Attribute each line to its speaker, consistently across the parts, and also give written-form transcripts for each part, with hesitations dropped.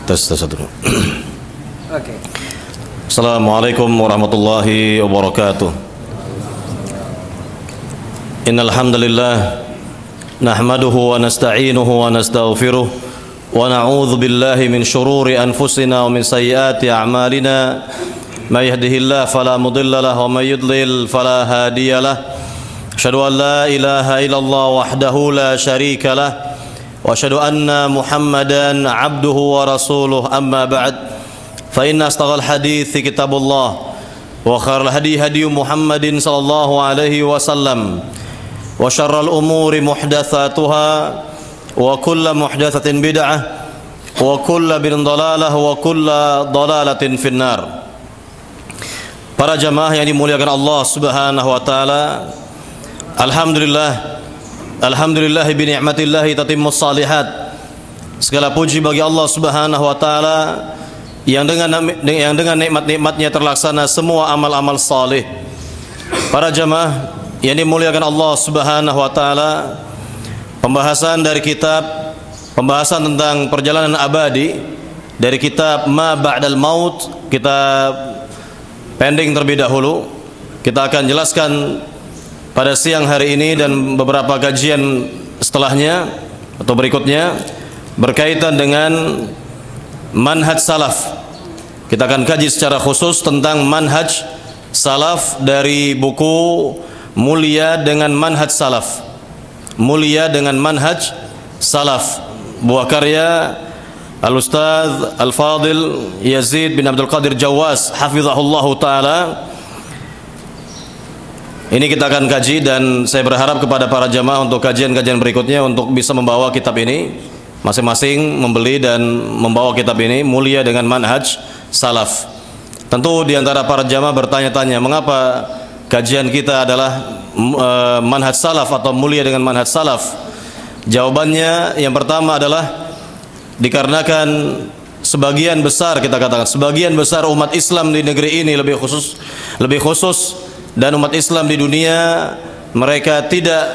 Speaker 1: Tes satu.
Speaker 2: Oke.
Speaker 1: Assalamualaikum warahmatullahi wabarakatuh. Innal hamdalillah nahmaduhu wa nasta'inuhu wa nastaghfiruh wa na'udzu billahi min shururi anfusina wa min sayyiati a'malina. May yahdihillahu fala mudilla lahu wa may yudlil fala hadiya lahu. Asyhadu an la ilaha illallah wahdahu la syarika lahu. وأشهد أن محمدا عبده ورسوله أما بعد فإن أصدق الحديث كتاب الله وخير الهدي هدي محمد صلى الله عليه وسلم وشر الأمور محدثاتها وكل محدثة بدعة وكل بدعة ضلالة وكل ضلالة في النار. Para jamaah yang dimuliakan Allah Subhanahu wa taala, Alhamdulillah bi ni'matillahi tatimmus shalihat. Segala puji bagi Allah Subhanahu wa taala yang dengan nikmat-nikmatnya terlaksana semua amal-amal saleh. Para jamaah yang dimuliakan Allah Subhanahu wa taala, pembahasan tentang perjalanan abadi dari kitab Ma Ba'dal Maut, kitab pending terlebih dahulu. Kita akan jelaskan pada siang hari ini dan beberapa kajian setelahnya atau berikutnya berkaitan dengan manhaj salaf. Kita akan kaji secara khusus tentang manhaj salaf dari buku Mulia dengan Manhaj Salaf. Mulia dengan Manhaj Salaf, buah karya Al-Ustadz Al-Fadil Yazid bin Abdul Qadir Jawas hafizahullahu ta'ala. Ini kita akan kaji dan saya berharap kepada para jamaah untuk kajian-kajian berikutnya untuk bisa membawa kitab ini, masing-masing membeli dan membawa kitab ini, Mulia dengan Manhaj Salaf. Tentu diantara para jamaah bertanya-tanya, mengapa kajian kita adalah Manhaj Salaf atau Mulia dengan Manhaj Salaf? Jawabannya yang pertama adalah dikarenakan sebagian besar, kita katakan sebagian besar umat Islam di negeri ini lebih khusus dan umat Islam di dunia, mereka tidak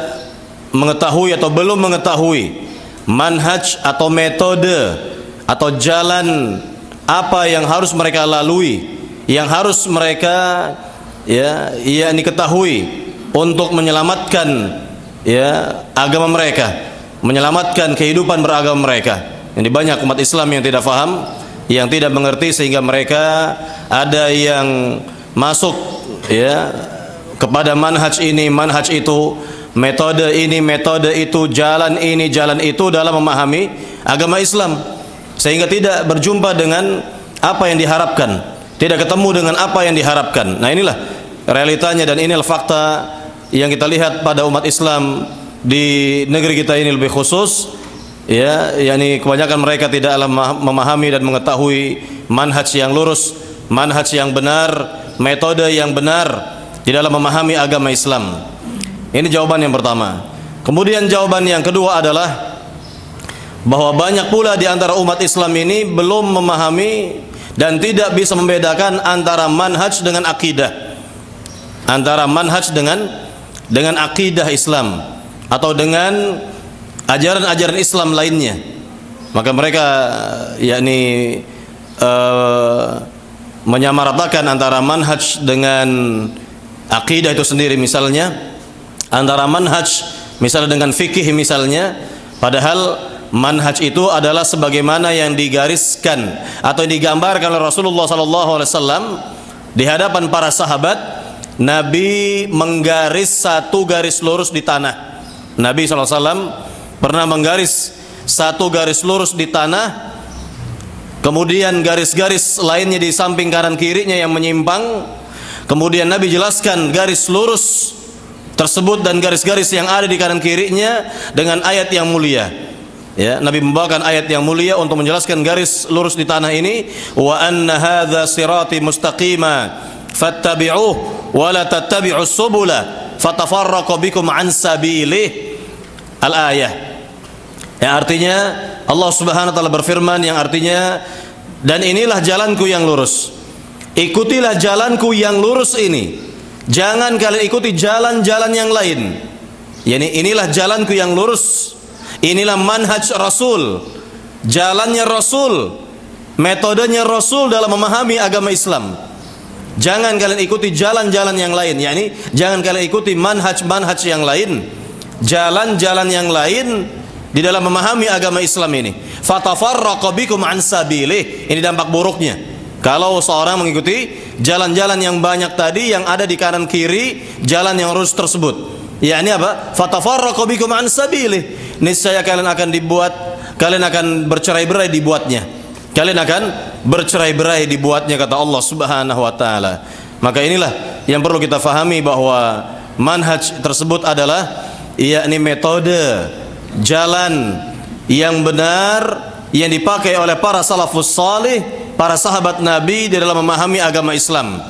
Speaker 1: mengetahui atau belum mengetahui manhaj atau metode atau jalan apa yang harus mereka lalui, yang harus mereka ketahui untuk menyelamatkan agama mereka, menyelamatkan kehidupan beragama mereka. Ini banyak umat Islam yang tidak faham, yang tidak mengerti, sehingga mereka ada yang masuk kepada manhaj ini, manhaj itu, metode ini, metode itu, jalan ini, jalan itu dalam memahami agama Islam, sehingga tidak berjumpa dengan apa yang diharapkan, tidak ketemu dengan apa yang diharapkan. Nah, inilah realitanya dan inilah fakta yang kita lihat pada umat Islam di negeri kita ini lebih khusus, yakni kebanyakan mereka tidaklah memahami dan mengetahui manhaj yang lurus, manhaj yang benar, metode yang benar di dalam memahami agama Islam. Ini jawaban yang pertama. Kemudian jawaban yang kedua adalah bahwa banyak pula di antara umat Islam ini belum memahami dan tidak bisa membedakan antara manhaj dengan akidah, antara manhaj dengan akidah Islam atau dengan ajaran-ajaran Islam lainnya. Maka mereka menyamaratakan antara manhaj dengan akidah itu sendiri, misalnya antara manhaj misalnya dengan fikih misalnya, padahal manhaj itu adalah sebagaimana yang digariskan atau digambarkan oleh Rasulullah SAW di hadapan para sahabat. Nabi menggaris satu garis lurus di tanah. Nabi SAW pernah menggaris satu garis lurus di tanah, kemudian garis-garis lainnya di samping kanan kirinya yang menyimpang. Kemudian Nabi jelaskan garis lurus tersebut dan garis-garis yang ada di kanan kirinya dengan ayat yang mulia. Nabi membawakan ayat yang mulia untuk menjelaskan garis lurus di tanah ini. Wa anna hadza sirati mustaqima fattabi'uhu wa la tattabi'us subula fatafarraqu bikum an sabilih. Al-ayah. Yang artinya Allah Subhanahu wa taala berfirman, yang artinya, dan inilah jalanku yang lurus, ikutilah jalanku yang lurus ini, jangan kalian ikuti jalan-jalan yang lain. Inilah jalanku yang lurus, inilah manhaj Rasul, jalannya Rasul, metodenya Rasul dalam memahami agama Islam. Jangan kalian ikuti jalan-jalan yang lain, yakni jangan kalian ikuti manhaj-manhaj yang lain, jalan-jalan yang lain di dalam memahami agama Islam ini. Fatafarraqu bikum an sabilih. Ini dampak buruknya kalau seorang mengikuti jalan-jalan yang banyak tadi yang ada di kanan kiri jalan yang lurus tersebut. Yakni apa? Fatafarraqu bikum an sabilih. Niscaya kalian akan bercerai-berai dibuatnya. Kalian akan bercerai-berai dibuatnya, kata Allah Subhanahu wa taala. Maka inilah yang perlu kita fahami, bahwa manhaj tersebut adalah yakni metode jalan yang benar yang dipakai oleh para salafus salih, para sahabat Nabi di dalam memahami agama Islam.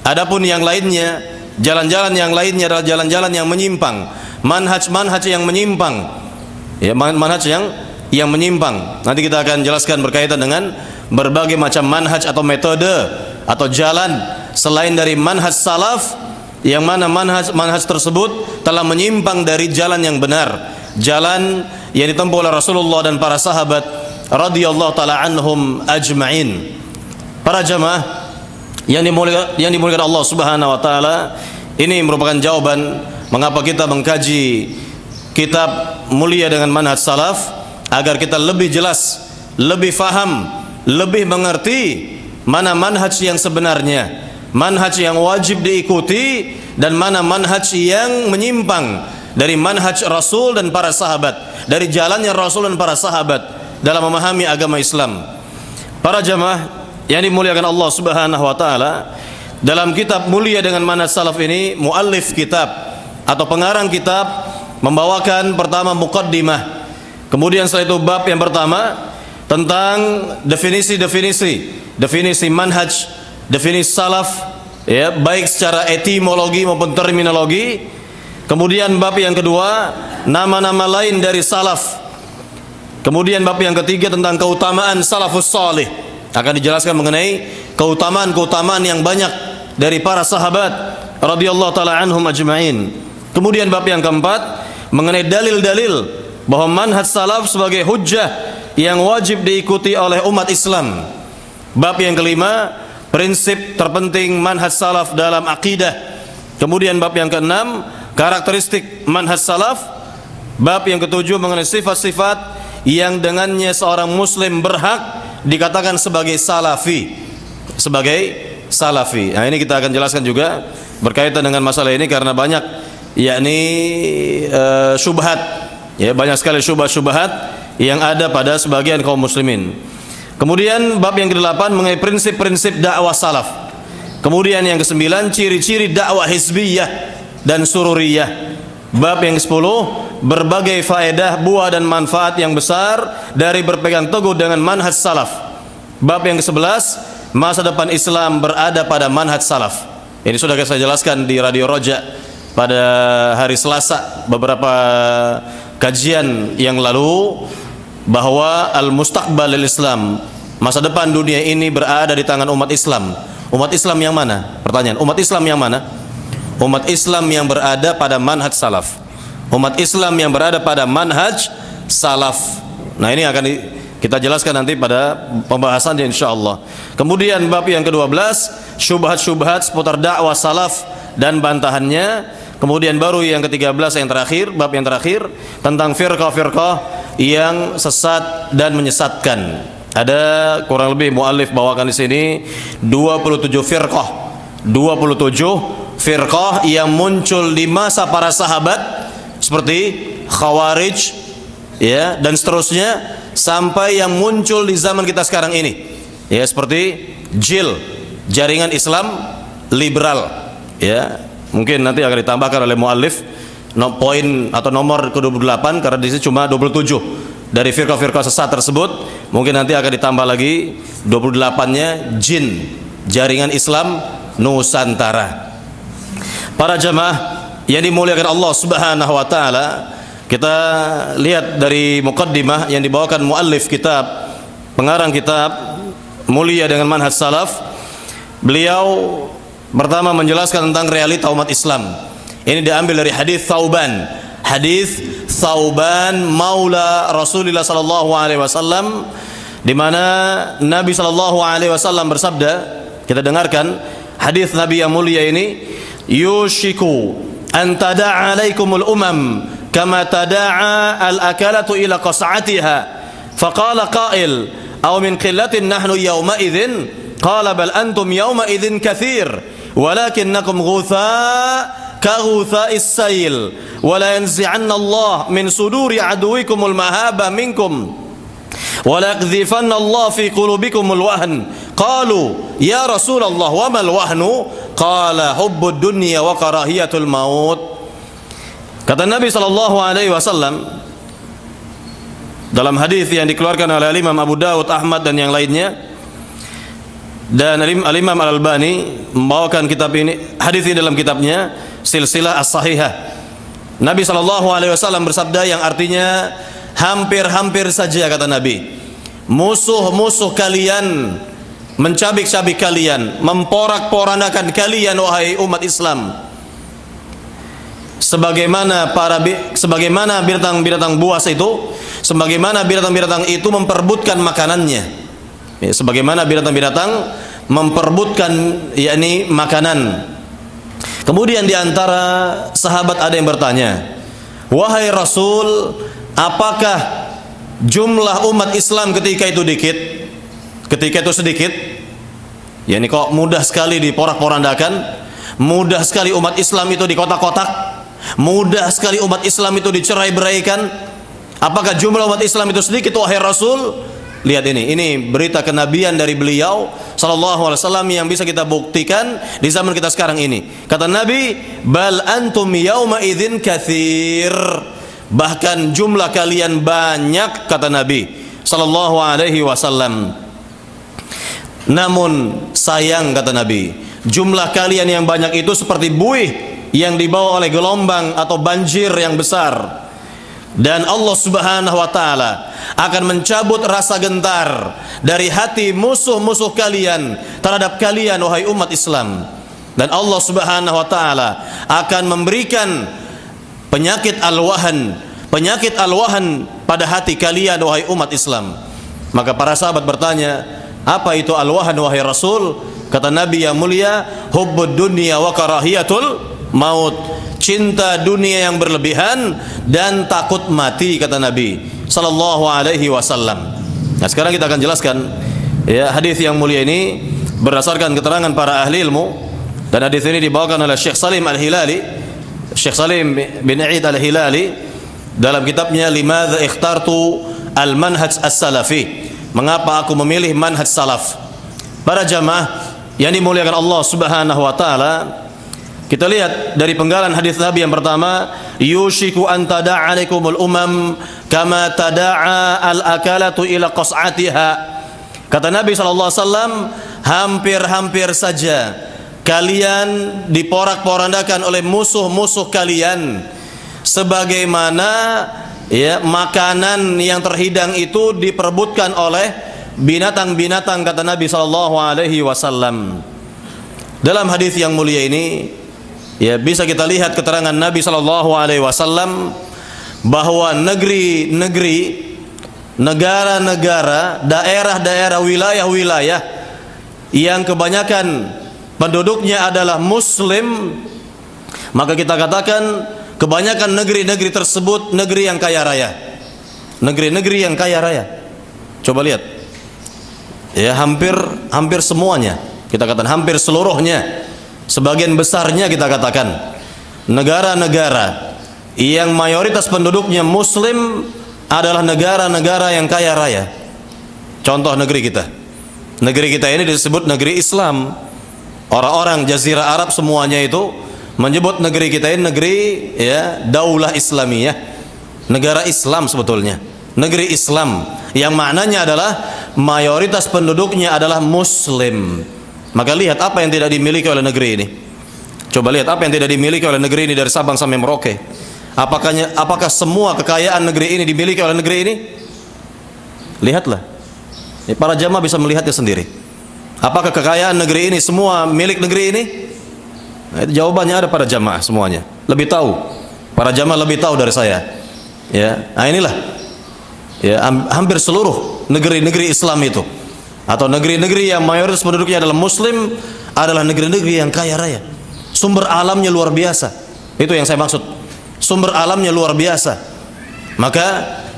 Speaker 1: Adapun yang lainnya, jalan-jalan yang lainnya adalah jalan-jalan yang menyimpang, manhaj-manhaj yang menyimpang, ya, manhaj yang menyimpang. Nanti kita akan jelaskan berkaitan dengan berbagai macam manhaj atau metode atau jalan selain dari manhaj salaf, yang mana manhaj tersebut telah menyimpang dari jalan yang benar, jalan yang ditempuh oleh Rasulullah dan para sahabat radhiyallahu taala anhum ajma'in. Para jamaah yang dimuliakan Allah Subhanahu wa taala, ini merupakan jawaban mengapa kita mengkaji kitab mulia dengan manhaj salaf, agar kita lebih jelas, lebih faham, lebih mengerti mana manhaj yang sebenarnya, manhaj yang wajib diikuti, dan mana manhaj yang menyimpang dari manhaj Rasul dan para sahabat, dari jalannya Rasul dan para sahabat dalam memahami agama Islam. Para jamaah yang dimuliakan Allah Subhanahu wa taala, dalam kitab mulia dengan manhaj salaf ini, muallif kitab atau pengarang kitab membawakan pertama muqaddimah. Kemudian setelah itu bab yang pertama tentang definisi manhaj, definisi salaf, ya, baik secara etimologi maupun terminologi. Kemudian bab yang kedua nama-nama lain dari salaf. Kemudian bab yang ketiga tentang keutamaan salafus salih, akan dijelaskan mengenai keutamaan-keutamaan yang banyak dari para sahabat radhiyallahu taala anhum ajma'in. Kemudian bab yang keempat mengenai dalil-dalil bahwa manhaj salaf sebagai hujjah yang wajib diikuti oleh umat Islam. Bab yang kelima, prinsip terpenting manhaj salaf dalam akidah. Kemudian bab yang keenam, karakteristik manhaj salaf. Bab yang ketujuh mengenai sifat-sifat yang dengannya seorang muslim berhak dikatakan sebagai salafi. Nah, ini kita akan jelaskan juga berkaitan dengan masalah ini, karena banyak yakni syubhat. Ya, banyak sekali syubhat-syubhat yang ada pada sebagian kaum muslimin. Kemudian bab yang ke-8 mengenai prinsip-prinsip dakwah salaf. Kemudian yang ke-9 ciri-ciri dakwah hizbiyah dan sururiyah. Bab yang ke-10 berbagai faedah, buah dan manfaat yang besar dari berpegang teguh dengan manhaj salaf. Bab yang ke-11 masa depan Islam berada pada manhaj salaf. Ini sudah saya jelaskan di Radio Roja pada hari Selasa beberapa kajian yang lalu, bahwa al-mustaqbalil Islam, masa depan dunia ini berada di tangan umat Islam. Umat Islam yang mana? Pertanyaan, umat Islam yang mana? Umat Islam yang berada pada manhaj salaf. Umat Islam yang berada pada manhaj salaf. Nah, ini akan kita jelaskan nanti pada pembahasannya insyaallah. Kemudian bab yang ke-12 syubhat-syubhat seputar dakwah salaf dan bantahannya. Kemudian baru yang ke-13 yang terakhir, bab yang terakhir tentang firqah-firqah yang sesat dan menyesatkan. Ada kurang lebih muallif bawakan di sini 27 firqah. 27 firqah yang muncul di masa para sahabat seperti Khawarij, ya, dan seterusnya, sampai yang muncul di zaman kita sekarang ini, ya, seperti JIL, Jaringan Islam Liberal, ya. Mungkin nanti akan ditambahkan oleh muallif poin atau nomor ke-28, karena di sini cuma 27 dari firqah-firqah sesat tersebut. Mungkin nanti akan ditambah lagi 28-nya JIN, Jaringan Islam Nusantara. Para jamaah yang dimuliakan Allah Subhanahu wa taala, kita lihat dari muqaddimah yang dibawakan muallif kitab, pengarang kitab mulia dengan manhaj salaf. Beliau pertama menjelaskan tentang realita umat Islam. Ini diambil dari hadis Thauban. Hadis Thauban maula Rasulullah sallallahu alaihi wasallam di mana Nabi sallallahu alaihi wasallam bersabda, kita dengarkan hadis Nabi yang mulia ini, yushiku an tada'a alaikumul umam kama tada'a al-akalatu ila qas'atiha faqala qail aw min qillatin nahnu yawma idzin qala bal antum yawma idzin katsir walakinnakum ghutha كغثاء السيل ولا ينزعن الله من صدور عدوكم المهابة منكم ولا يقذفن الله في قلوبكم الوهن قالوا يا رسول الله وما الوهن قال حب الدنيا وكراهية الموت. Kata Nabi sallallahu alaihi wasallam dalam hadis yang dikeluarkan oleh Imam Abu Dawud, Ahmad dan yang lainnya, dan Al-Imam Al-Albani membawakan kitab ini, hadis ini dalam kitabnya Silsilah As-Sahihah. Nabi sallallahu alaihi wasallam bersabda yang artinya hampir-hampir saja, kata Nabi, musuh-musuh kalian mencabik-cabik kalian, memporak-porandakan kalian wahai umat Islam, sebagaimana binatang-binatang buas itu, sebagaimana binatang-binatang itu memperebutkan makanannya, sebagaimana binatang-binatang memperebutkan yakni makanan. Kemudian di antara sahabat ada yang bertanya, wahai Rasul, apakah jumlah umat Islam ketika itu dikit, ketika itu sedikit? Ya ini kok mudah sekali diporak-porandakan, mudah sekali umat Islam itu dikotak-kotak, mudah sekali umat Islam itu dicerai-beraikan. Apakah jumlah umat Islam itu sedikit wahai Rasul? Lihat ini berita kenabian dari beliau sallallahu alaihi wasallam yang bisa kita buktikan di zaman kita sekarang ini. Kata Nabi, bal antum yauma idzin katsir. Bahkan jumlah kalian banyak, kata Nabi sallallahu alaihi wasallam. Namun sayang, kata Nabi, jumlah kalian yang banyak itu seperti buih yang dibawa oleh gelombang atau banjir yang besar. Dan Allah Subhanahu wa taala akan mencabut rasa gentar dari hati musuh-musuh kalian terhadap kalian wahai umat Islam. Dan Allah Subhanahu wa taala akan memberikan penyakit al-wahan pada hati kalian wahai umat Islam. Maka para sahabat bertanya, apa itu al-wahan wahai Rasul? Kata Nabi yang mulia, hubbud dunya wa karahiyatul maut. Cinta dunia yang berlebihan dan takut mati, kata Nabi sallallahu alaihi wasallam. Nah, sekarang kita akan jelaskan ya hadis yang mulia ini berdasarkan keterangan para ahli ilmu, dan hadis ini dibawakan oleh Syekh Salim Al-Hilali, Syekh Salim bin Eid Al-Hilali dalam kitabnya Limadza Ikhtartu Al-Manhaj As-Salafi, mengapa aku memilih manhaj salaf. Para jamaah yang dimuliakan Allah Subhanahu wa taala, kita lihat dari penggalan hadis Nabi yang pertama, yushiku an tada'a alaikumul umam kama tada'a al-akalatu ila qas'atiha. Kata Nabi sallallahu alaihi wasallam, hampir-hampir saja kalian diporak-porandakan oleh musuh-musuh kalian, sebagaimana ya makanan yang terhidang itu diperebutkan oleh binatang-binatang, kata Nabi sallallahu alaihi wasallam. Dalam hadis yang mulia ini ya bisa kita lihat keterangan Nabi sallallahu alaihi wasallam bahwa negeri-negeri, negara-negara, daerah-daerah, wilayah-wilayah yang kebanyakan penduduknya adalah muslim, maka kita katakan kebanyakan negeri-negeri tersebut negeri yang kaya raya. Negeri-negeri yang kaya raya. Coba lihat. Ya hampir semuanya. Kita katakan hampir seluruhnya. Sebagian besarnya kita katakan negara-negara yang mayoritas penduduknya muslim adalah negara-negara yang kaya raya. Contoh negeri kita. Negeri kita ini disebut negeri Islam. Orang-orang Jazirah Arab semuanya itu menyebut negeri kita ini negeri ya daulah Islamiyah. Negara Islam sebetulnya. Negeri Islam yang maknanya adalah mayoritas penduduknya adalah muslim. Maka lihat apa yang tidak dimiliki oleh negeri ini. Coba lihat apa yang tidak dimiliki oleh negeri ini dari Sabang sampai Merauke. Apakah semua kekayaan negeri ini dimiliki oleh negeri ini? Lihatlah. Para jamaah bisa melihatnya sendiri. Apakah kekayaan negeri ini semua milik negeri ini? Nah, itu jawabannya ada pada jamaah semuanya. Lebih tahu. Para jamaah lebih tahu dari saya. Ya, nah inilah. Ya, hampir seluruh negeri-negeri Islam itu, atau negeri-negeri yang mayoritas penduduknya adalah muslim, adalah negeri-negeri yang kaya raya. Sumber alamnya luar biasa. Itu yang saya maksud. Sumber alamnya luar biasa. Maka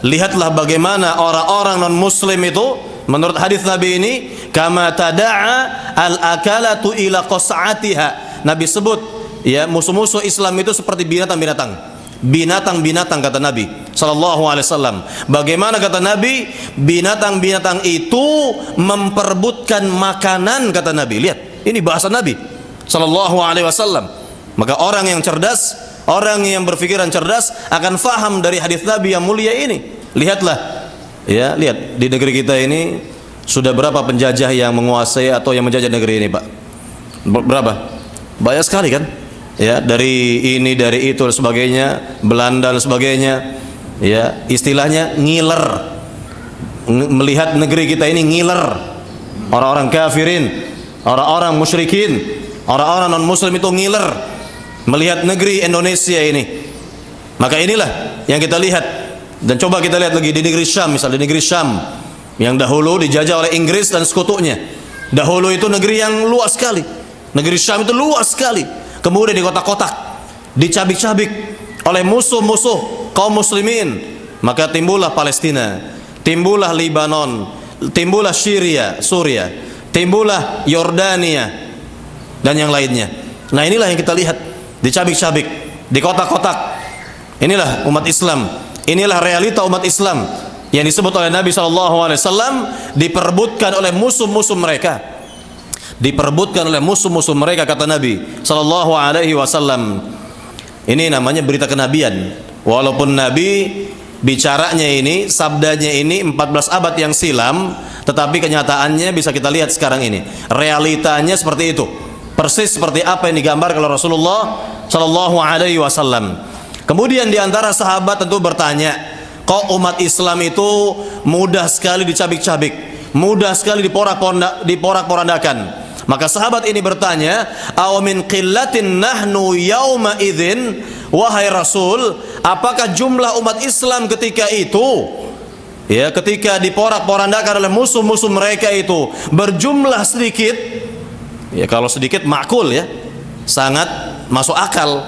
Speaker 1: lihatlah bagaimana orang-orang non muslim itu, menurut hadis Nabi ini, kama tada'a al-akalatu ila qas'atiha. Nabi sebut, ya, musuh-musuh Islam itu seperti binatang-binatang. Binatang-binatang, kata Nabi sallallahu alaihi wasallam. Bagaimana kata Nabi? Binatang-binatang itu memperebutkan makanan, kata Nabi. Lihat, ini bahasa Nabi sallallahu alaihi wasallam. Maka orang yang cerdas, orang yang berpikiran cerdas akan faham dari hadis Nabi yang mulia ini. Lihatlah, ya, lihat di negeri kita ini sudah berapa penjajah yang menguasai atau yang menjajah negeri ini, Pak? Berapa? Banyak sekali kan? Ya, dari ini, dari itu dan sebagainya, Belanda dan sebagainya. Ya, istilahnya ngiler. Melihat negeri kita ini ngiler. Orang-orang kafirin, orang-orang musyrikin, orang-orang non muslim itu ngiler melihat negeri Indonesia ini. Maka inilah yang kita lihat. Dan coba kita lihat lagi di negeri Syam, misalnya di negeri Syam yang dahulu dijajah oleh Inggris dan sekutunya. Dahulu itu negeri yang luas sekali. Negeri Syam itu luas sekali. Kemudian di kotak-kotak, dicabik-cabik oleh musuh-musuh kaum muslimin. Maka timbullah Palestina, timbullah Lebanon, timbullah Syria, Suria, timbullah Yordania dan yang lainnya. Nah, inilah yang kita lihat, dicabik-cabik, di kotak-kotak. Inilah umat Islam. Inilah realita umat Islam yang disebut oleh Nabi SAW diperebutkan oleh musuh-musuh mereka. Diperebutkan oleh musuh-musuh mereka, kata Nabi sallallahu alaihi wasallam. Ini namanya berita kenabian. Walaupun Nabi bicaranya ini, sabdanya ini 14 abad yang silam, tetapi kenyataannya bisa kita lihat sekarang ini. Realitanya seperti itu. Persis seperti apa yang digambarkan oleh Rasulullah sallallahu alaihi wasallam. Kemudian di antara sahabat tentu bertanya, kok umat Islam itu mudah sekali dicabik-cabik, mudah sekali diporak-porandakan? Maka sahabat ini bertanya, aw min qillatin nahnu yauma idzin, wahai Rasul, apakah jumlah umat Islam ketika itu, ya, ketika diporak-porandakan oleh musuh-musuh mereka itu berjumlah sedikit? Ya, kalau sedikit makul, ya, sangat masuk akal,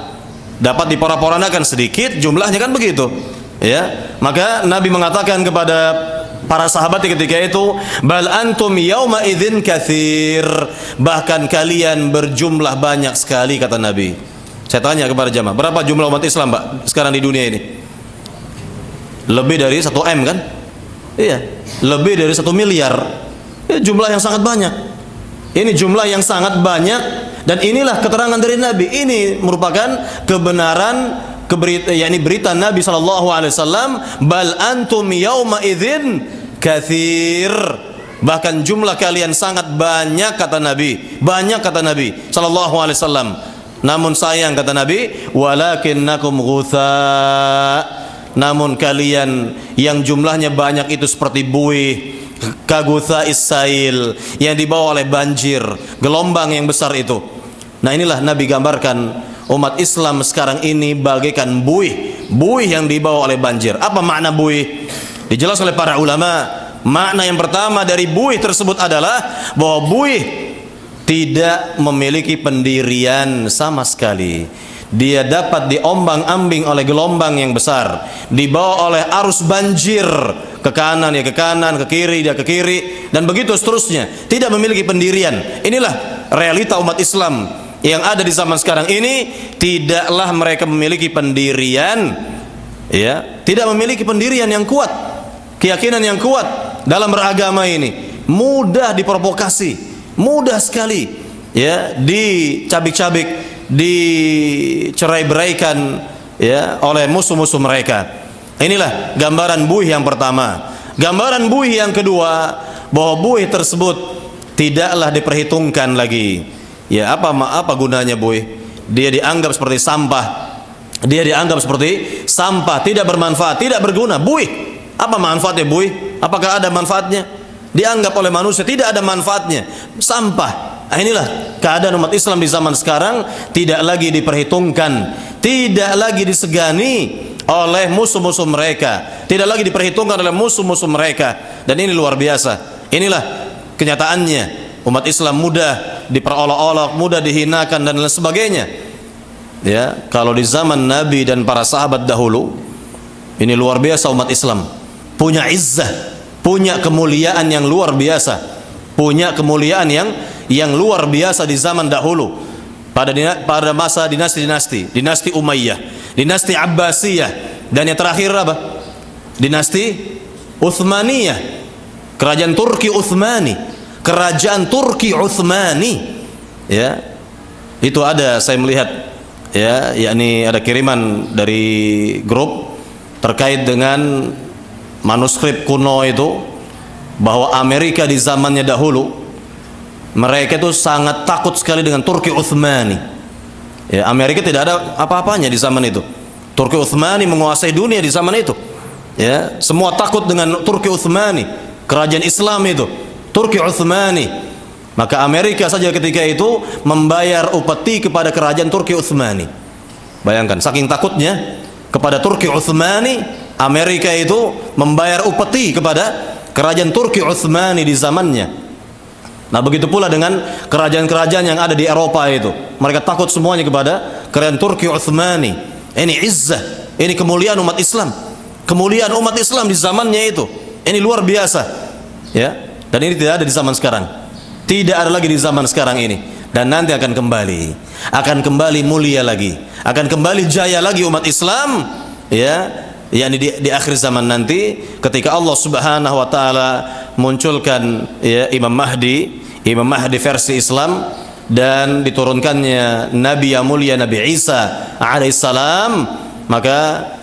Speaker 1: dapat diporak-porandakan sedikit jumlahnya, kan begitu, ya. Maka Nabi mengatakan kepada para sahabat ketika itu, bal antum yauma idzin katsir, bahkan kalian berjumlah banyak sekali, kata Nabi. Saya tanya kepada jamaah, berapa jumlah umat Islam, Pak, sekarang di dunia ini? Lebih dari 1 M, kan? Iya, lebih dari 1 miliar. Ya, jumlah yang sangat banyak. Ini jumlah yang sangat banyak, dan inilah keterangan dari Nabi. Ini merupakan kebenaran, yakni berita Nabi sallallahu alaihi wasallam, bal antum yauma idzin katsir, bahkan jumlah kalian sangat banyak, kata Nabi. Banyak, kata Nabi sallallahu alaihi wasallam. Namun sayang, kata Nabi, walakinnakum ghutha, namun kalian yang jumlahnya banyak itu seperti buih, kagutha isail, yang dibawa oleh banjir, gelombang yang besar itu. Nah, inilah Nabi gambarkan umat Islam sekarang ini bagaikan buih, buih yang dibawa oleh banjir. Apa makna buih? Dijelaskan oleh para ulama. Makna yang pertama dari buih tersebut adalah bahwa buih tidak memiliki pendirian sama sekali. Dia dapat diombang-ambing oleh gelombang yang besar, dibawa oleh arus banjir, ke kanan ya ke kanan, ke kiri dia ke kiri, dan begitu seterusnya. Tidak memiliki pendirian. Inilah realita umat Islam yang ada di zaman sekarang ini. Tidaklah mereka memiliki pendirian, ya, tidak memiliki pendirian yang kuat, keyakinan yang kuat dalam beragama ini. Mudah diprovokasi, mudah sekali, ya, dicabik-cabik, dicerai-beraikan, ya, oleh musuh-musuh mereka. Inilah gambaran buih yang pertama. Gambaran buih yang kedua, bahwa buih tersebut tidaklah diperhitungkan lagi. Ya, apa gunanya buih? Dia dianggap seperti sampah. Dia dianggap seperti sampah, tidak bermanfaat, tidak berguna. Buih, apa manfaatnya buih? Apakah ada manfaatnya? Dianggap oleh manusia tidak ada manfaatnya, sampah. Nah, inilah keadaan umat Islam di zaman sekarang, tidak lagi diperhitungkan, tidak lagi disegani oleh musuh-musuh mereka, tidak lagi diperhitungkan oleh musuh-musuh mereka. Dan ini luar biasa. Inilah kenyataannya. Umat Islam mudah diperolok-olok, mudah dihinakan dan lain sebagainya. Ya, kalau di zaman Nabi dan para sahabat dahulu, ini luar biasa umat Islam. Punya izzah, punya kemuliaan yang luar biasa, punya kemuliaan yang luar biasa di zaman dahulu. Pada masa dinasti Umayyah, dinasti Abbasiyah, dan yang terakhir apa? Dinasti Utsmaniyah, kerajaan Turki Utsmani, kerajaan Turki Utsmani. Ya, itu ada, saya melihat, ya, yakni ada kiriman dari grup terkait dengan manuskrip kuno itu, bahwa Amerika di zamannya dahulu mereka itu sangat takut sekali dengan Turki Utsmani. Ya, Amerika tidak ada apa-apanya di zaman itu. Turki Utsmani menguasai dunia di zaman itu. Ya, semua takut dengan Turki Utsmani, kerajaan Islam itu, Turki Utsmani. Maka Amerika saja ketika itu membayar upeti kepada kerajaan Turki Utsmani. Bayangkan, saking takutnya kepada Turki Utsmani, Amerika itu membayar upeti kepada kerajaan Turki Utsmani di zamannya. Nah, begitu pula dengan kerajaan-kerajaan yang ada di Eropa itu. Mereka takut semuanya kepada kerajaan Turki Utsmani. Ini izzah, ini kemuliaan umat Islam. Kemuliaan umat Islam di zamannya itu. Ini luar biasa. Ya, dan ini tidak ada di zaman sekarang. Tidak ada lagi di zaman sekarang ini. Dan nanti akan kembali. Akan kembali mulia lagi. Akan kembali jaya lagi umat Islam. Ya, yakni di akhir zaman nanti, ketika Allah Subhanahu wa taala munculkan, ya, Imam Mahdi versi Islam, dan diturunkannya Nabi yang mulia Nabi Isa alaihissalam, maka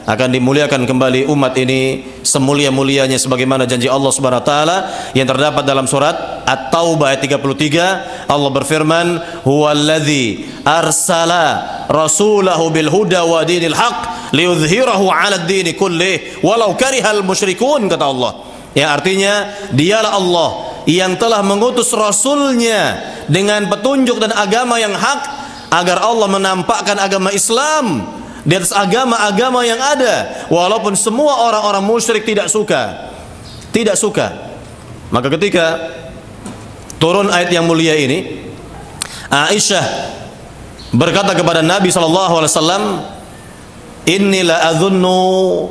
Speaker 1: akan dimuliakan kembali umat ini semulia-mulianya sebagaimana janji Allah Subhanahu wa taala yang terdapat dalam surat At-Taubah ayat 33. Allah berfirman, "Huwallazi arsala rasulahu bil huda wa dinil haq liyudhhirahu 'ala ad-din kullih walau karihal musyrikun," kata Allah. Ya, artinya dialah Allah yang telah mengutus rasulnya dengan petunjuk dan agama yang hak, agar Allah menampakkan agama Islam di atas agama-agama yang ada, walaupun semua orang-orang musyrik tidak suka. Maka ketika turun ayat yang mulia ini, Aisyah berkata kepada Nabi SAW, "Inni la adhunnu,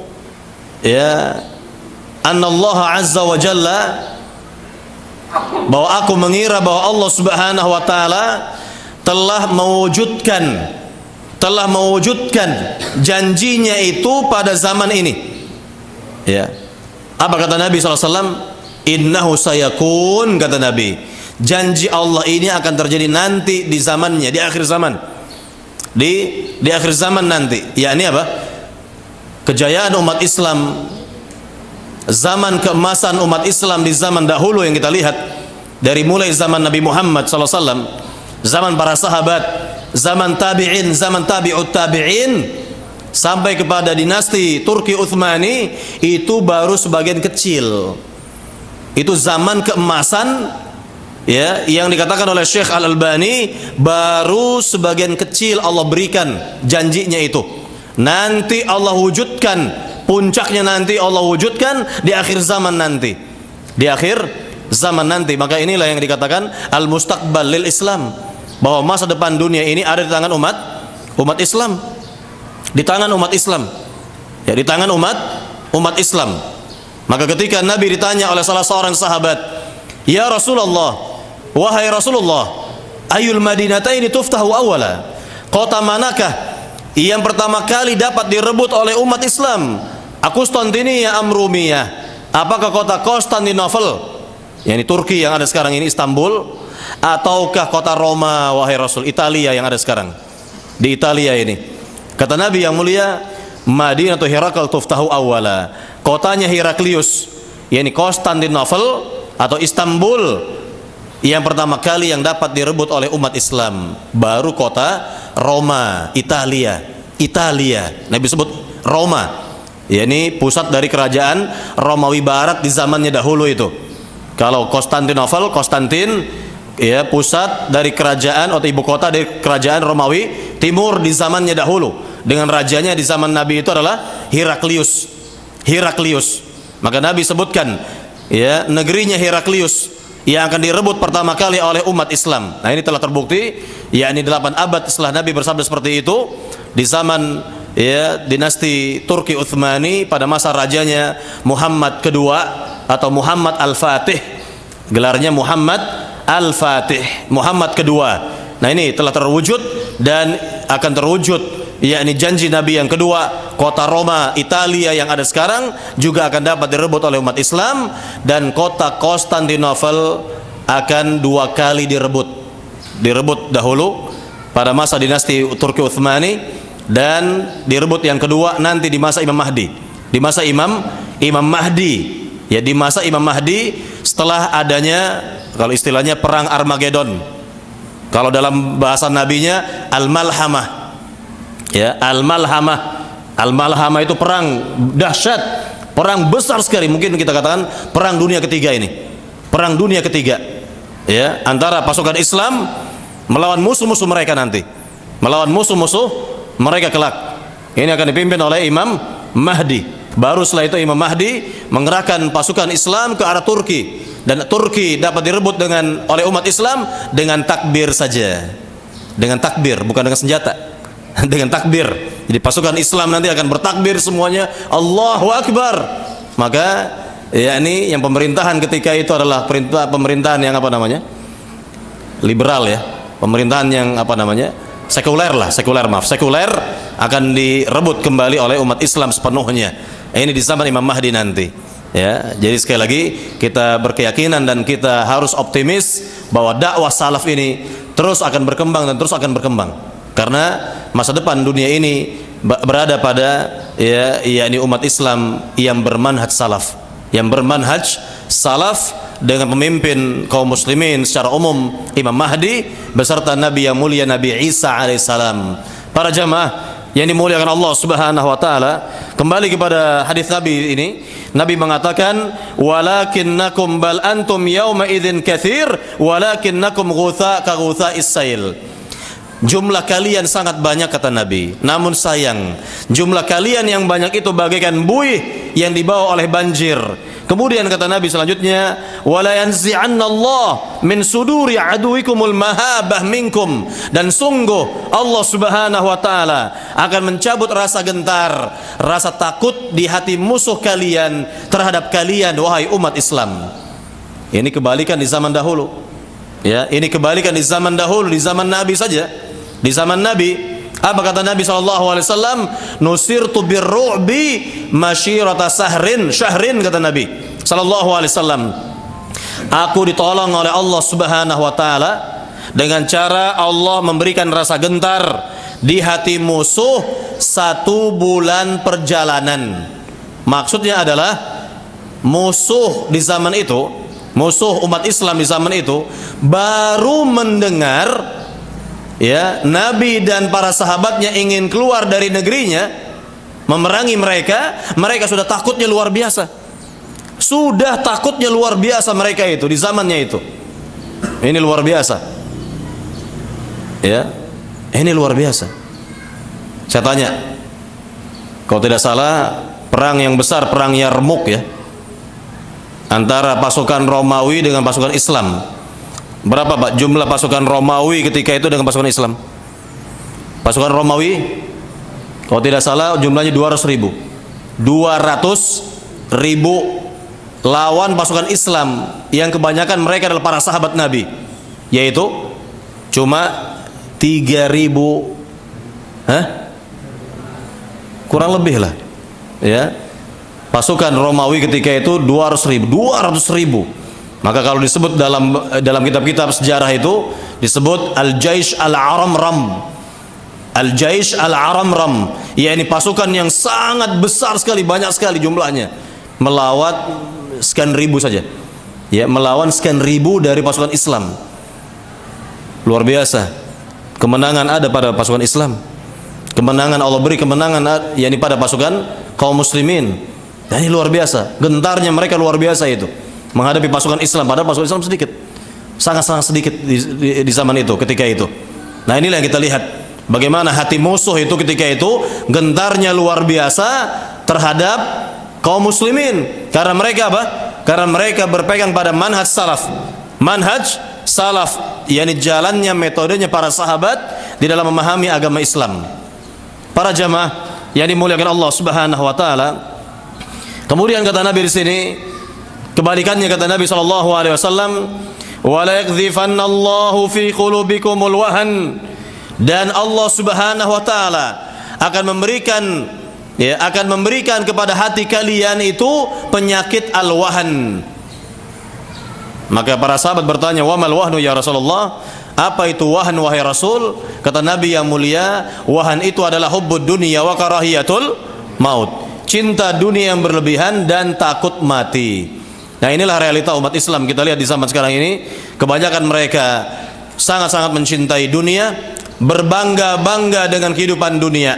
Speaker 1: ya, anna Allah azza wa jalla," bahwa aku mengira bahwa Allah Subhanahu wa taala telah mewujudkan janjinya itu pada zaman ini. Ya. Apa kata Nabi SAW? "Innahu sayakun," kata Nabi, janji Allah ini akan terjadi nanti di zamannya, di akhir zaman. Di akhir zaman nanti. Yakni apa? Kejayaan umat Islam, zaman keemasan umat Islam di zaman dahulu yang kita lihat, dari mulai zaman Nabi Muhammad SAW, zaman para sahabat, zaman tabi'in, zaman tabi'ut tabi'in, sampai kepada dinasti Turki Utsmani, itu baru sebagian kecil. Itu zaman keemasan, ya, yang dikatakan oleh Syekh Al-Albani, baru sebagian kecil Allah berikan janjinya itu. Nanti Allah wujudkan, puncaknya nanti Allah wujudkan di akhir zaman nanti. Di akhir zaman nanti. Maka inilah yang dikatakan al-mustaqbal lil Islam, bahwa masa depan dunia ini ada di tangan umat Islam. Di tangan umat Islam. Ya, di tangan umat Islam. Maka ketika Nabi ditanya oleh salah seorang sahabat, "Ya Rasulullah, wahai Rasulullah, ayul madinataini tuftahu awala?" Kota manakah yang pertama kali dapat direbut oleh umat Islam? Konstantinia am Rumiyah? Apakah kota Konstantinopel, yakni Turki yang ada sekarang ini, Istanbul, ataukah kota Roma, wahai Rasul, Italia yang ada sekarang? Di Italia ini. Kata Nabi yang mulia, "Madinatu Herakl tuftahu awala." Kotanya Heraklius, yakni Konstantinopel atau Istanbul, yang pertama kali yang dapat direbut oleh umat Islam. Baru kota Roma, Italia. Nabi sebut Roma, yakni pusat dari kerajaan Romawi Barat di zamannya dahulu itu. Kalau Konstantinopel, Konstantin, ya, pusat dari kerajaan atau ibu kota dari kerajaan Romawi Timur di zamannya dahulu. dengan rajanya di zaman Nabi itu adalah Heraklius. Maka Nabi sebutkan ya negerinya Heraklius yang akan direbut pertama kali oleh umat Islam. Nah, ini telah terbukti, yakni 8 abad setelah Nabi bersabda seperti itu di zaman ya dinasti Turki Utsmani pada masa rajanya Muhammad kedua atau Muhammad Al-Fatih. Gelarnya Muhammad Al-Fatih, Muhammad kedua. Nah, ini telah terwujud dan akan terwujud yakni janji Nabi yang kedua, kota Roma Italia yang ada sekarang juga akan dapat direbut oleh umat Islam, dan kota Konstantinopel akan 2 kali direbut dahulu pada masa dinasti Turki Utsmani, dan direbut yang kedua nanti di masa Imam Mahdi. Di masa Imam Mahdi, ya di masa Imam Mahdi setelah adanya kalau istilahnya perang Armageddon. Kalau dalam bahasa nabinya Al-Malhamah. Ya, Al-Malhamah itu perang dahsyat, perang besar sekali, mungkin kita katakan perang dunia ketiga ini. Perang dunia ketiga. Ya, antara pasukan Islam melawan musuh-musuh mereka nanti. Melawan musuh-musuh mereka kelak. Ini akan dipimpin oleh Imam Mahdi. Baru setelah itu Imam Mahdi mengerahkan pasukan Islam ke arah Turki, dan Turki dapat direbut oleh umat Islam dengan takbir saja. Dengan takbir, bukan dengan senjata. Dengan takbir. Jadi pasukan Islam nanti akan bertakbir semuanya, Allahu Akbar. Maka ya ini yang pemerintahan ketika itu adalah pemerintahan yang apa namanya? Liberal ya. Pemerintahan yang apa namanya? Sekuler akan direbut kembali oleh umat Islam sepenuhnya. Ini di zaman Imam Mahdi nanti. Ya, jadi sekali lagi kita berkeyakinan dan kita harus optimis bahwa dakwah salaf ini terus akan berkembang dan terus akan berkembang. Karena masa depan dunia ini berada pada yakni umat Islam yang bermanhaj salaf dengan pemimpin kaum muslimin secara umum Imam Mahdi beserta Nabi yang mulia Nabi Isa alaihissalam. Para jamaah yang dimuliakan Allah Subhanahu wa taala, kembali kepada hadis Nabi ini. Nabi mengatakan, "Walakinnakum bal antum yauma idzin katsir, walakinnakum ghutha ka ghutha'is sail." Jumlah kalian sangat banyak kata Nabi, namun sayang jumlah kalian yang banyak itu bagaikan buih yang dibawa oleh banjir. Kemudian kata Nabi selanjutnya, wala yanzi'annallah min suduri aduwikumul mahabah minkum, dan sungguh Allah Subhanahu wa taala akan mencabut rasa gentar, rasa takut di hati musuh kalian terhadap kalian wahai umat Islam. Ini kebalikan di zaman dahulu. Ya, ini kebalikan di zaman dahulu, di zaman Nabi saja. Di zaman Nabi, apa kata Nabi SAW? Nusirtu birru'bi masyirata syahrin kata Nabi SAW. Aku ditolong oleh Allah Subhanahu wa taala dengan cara Allah memberikan rasa gentar di hati musuh 1 bulan perjalanan. Maksudnya adalah musuh di zaman itu, musuh umat Islam di zaman itu baru mendengar ya Nabi dan para sahabatnya ingin keluar dari negerinya memerangi mereka, mereka sudah takutnya luar biasa. Sudah takutnya luar biasa mereka itu di zamannya itu. Ini luar biasa. Ya. Ini luar biasa. Saya tanya, kalau tidak salah perang yang besar, perang Yarmuk ya, antara pasukan Romawi dengan pasukan Islam. Berapa Pak jumlah pasukan Romawi ketika itu dengan pasukan Islam? Pasukan Romawi kalau tidak salah jumlahnya 200.000. 200.000 lawan pasukan Islam yang kebanyakan mereka adalah para sahabat Nabi, yaitu cuma 3.000, kurang lebih lah ya. Pasukan Romawi ketika itu 200.000. Maka kalau disebut dalam kitab-kitab sejarah itu disebut Al-Jaish Al-Aramram. Al-Jaish Al-Aramram, yakni pasukan yang sangat besar sekali, banyak sekali jumlahnya, melawan sekian ribu saja. Ya, melawan sekian ribu dari pasukan Islam. Luar biasa. Kemenangan ada pada pasukan Islam. Kemenangan Allah beri kemenangan yakni pada pasukan kaum muslimin. Dan ini luar biasa. Gentarnya mereka luar biasa itu menghadapi pasukan Islam, padahal pasukan Islam sedikit, sangat-sangat sedikit di zaman itu, ketika itu. Nah, inilah yang kita lihat Bagaimana hati musuh itu ketika itu gentarnya luar biasa terhadap kaum muslimin. Karena mereka apa? Karena mereka berpegang pada manhaj salaf. Manhaj salaf, yakni jalannya, metodenya para sahabat di dalam memahami agama Islam. Para jamaah yang dimuliakan Allah Subhanahu wa taala. Kemudian kata Nabi di sini, kebalikannya kata Nabi sallallahu alaihi wasallam, "Wa la yakdhifannallahu fi qulubikumul wahan." Dan Allah Subhanahu wa taala akan memberikan kepada hati kalian itu penyakit al-wahan. Maka para sahabat bertanya, "Wa mal wahnu ya Rasulullah?" Apa itu wahan wahai Rasul? Kata Nabi yang mulia, wahan itu adalah hubbud dunya wa karahiyatul maut. Cinta dunia yang berlebihan dan takut mati. Nah, inilah realita umat Islam. Kita lihat di zaman sekarang ini, kebanyakan mereka sangat-sangat mencintai dunia, berbangga-bangga dengan kehidupan dunia.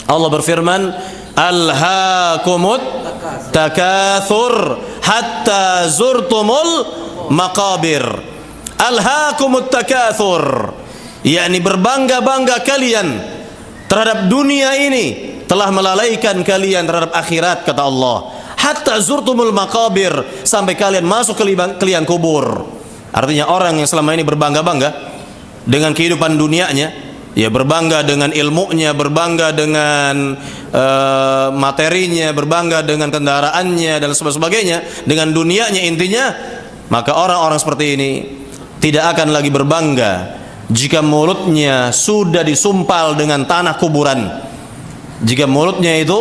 Speaker 1: Allah berfirman, "Alhaakumut takatsur hatta zurtumul maqabir." Alhaakumut takatsur, yakni berbangga-bangga kalian terhadap dunia ini telah melalaikan kalian terhadap akhirat, kata Allah. Hatta zurtumul maqabir, sampai kalian masuk ke liang kubur. Artinya orang yang selama ini berbangga-bangga dengan kehidupan dunianya, ya berbangga dengan ilmunya, berbangga dengan materinya, berbangga dengan kendaraannya dan sebagainya, dengan dunianya intinya, maka orang-orang seperti ini tidak akan lagi berbangga jika mulutnya sudah disumpal dengan tanah kuburan. Jika mulutnya itu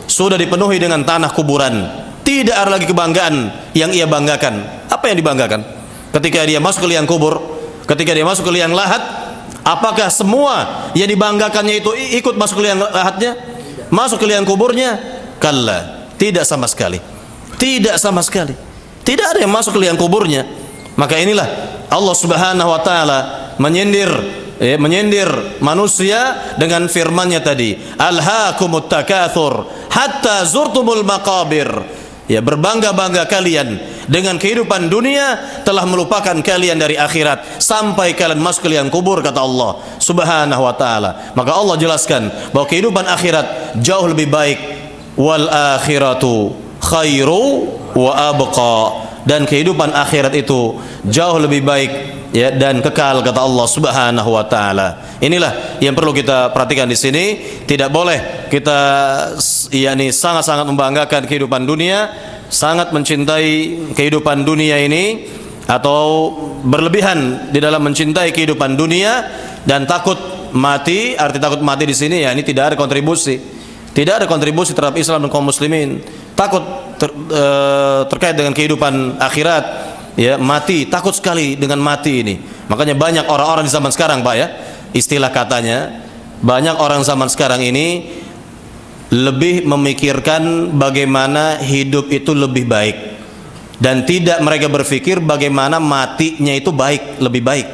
Speaker 1: sudah dipenuhi dengan tanah kuburan, tidak ada lagi kebanggaan yang ia banggakan. Apa yang dibanggakan? Ketika dia masuk ke liang kubur, ketika dia masuk ke liang lahat, apakah semua yang dibanggakannya itu ikut masuk ke liang lahatnya? Masuk ke liang kuburnya? Kalla, tidak sama sekali. Tidak sama sekali. Tidak ada yang masuk ke liang kuburnya. Maka inilah Allah Subhanahu wa taala menyindir manusia dengan firman-Nya tadi, "Alhaakumut takatsur hatta zurtumul maqabir." Ya, berbangga-bangga kalian dengan kehidupan dunia telah melupakan kalian dari akhirat sampai kalian masuk ke liang kubur, kata Allah Subhanahu wa taala. Maka Allah jelaskan bahwa kehidupan akhirat jauh lebih baik, wal akhiratu khairu wa abqa, dan kehidupan akhirat itu jauh lebih baik, ya, dan kekal, kata Allah Subhanahu wa taala. Inilah yang perlu kita perhatikan di sini. Tidak boleh kita yakni sangat-sangat membanggakan kehidupan dunia, sangat mencintai kehidupan dunia ini, atau berlebihan di dalam mencintai kehidupan dunia dan takut mati. Arti takut mati di sini, ya, ini tidak ada kontribusi. Tidak ada kontribusi terhadap Islam dan kaum muslimin. Takut terkait dengan kehidupan akhirat, ya, mati, takut sekali dengan mati ini. Makanya banyak orang-orang di zaman sekarang, Pak, ya, istilah katanya, banyak orang zaman sekarang ini lebih memikirkan bagaimana hidup itu lebih baik, dan tidak mereka berpikir bagaimana matinya itu baik, lebih baik.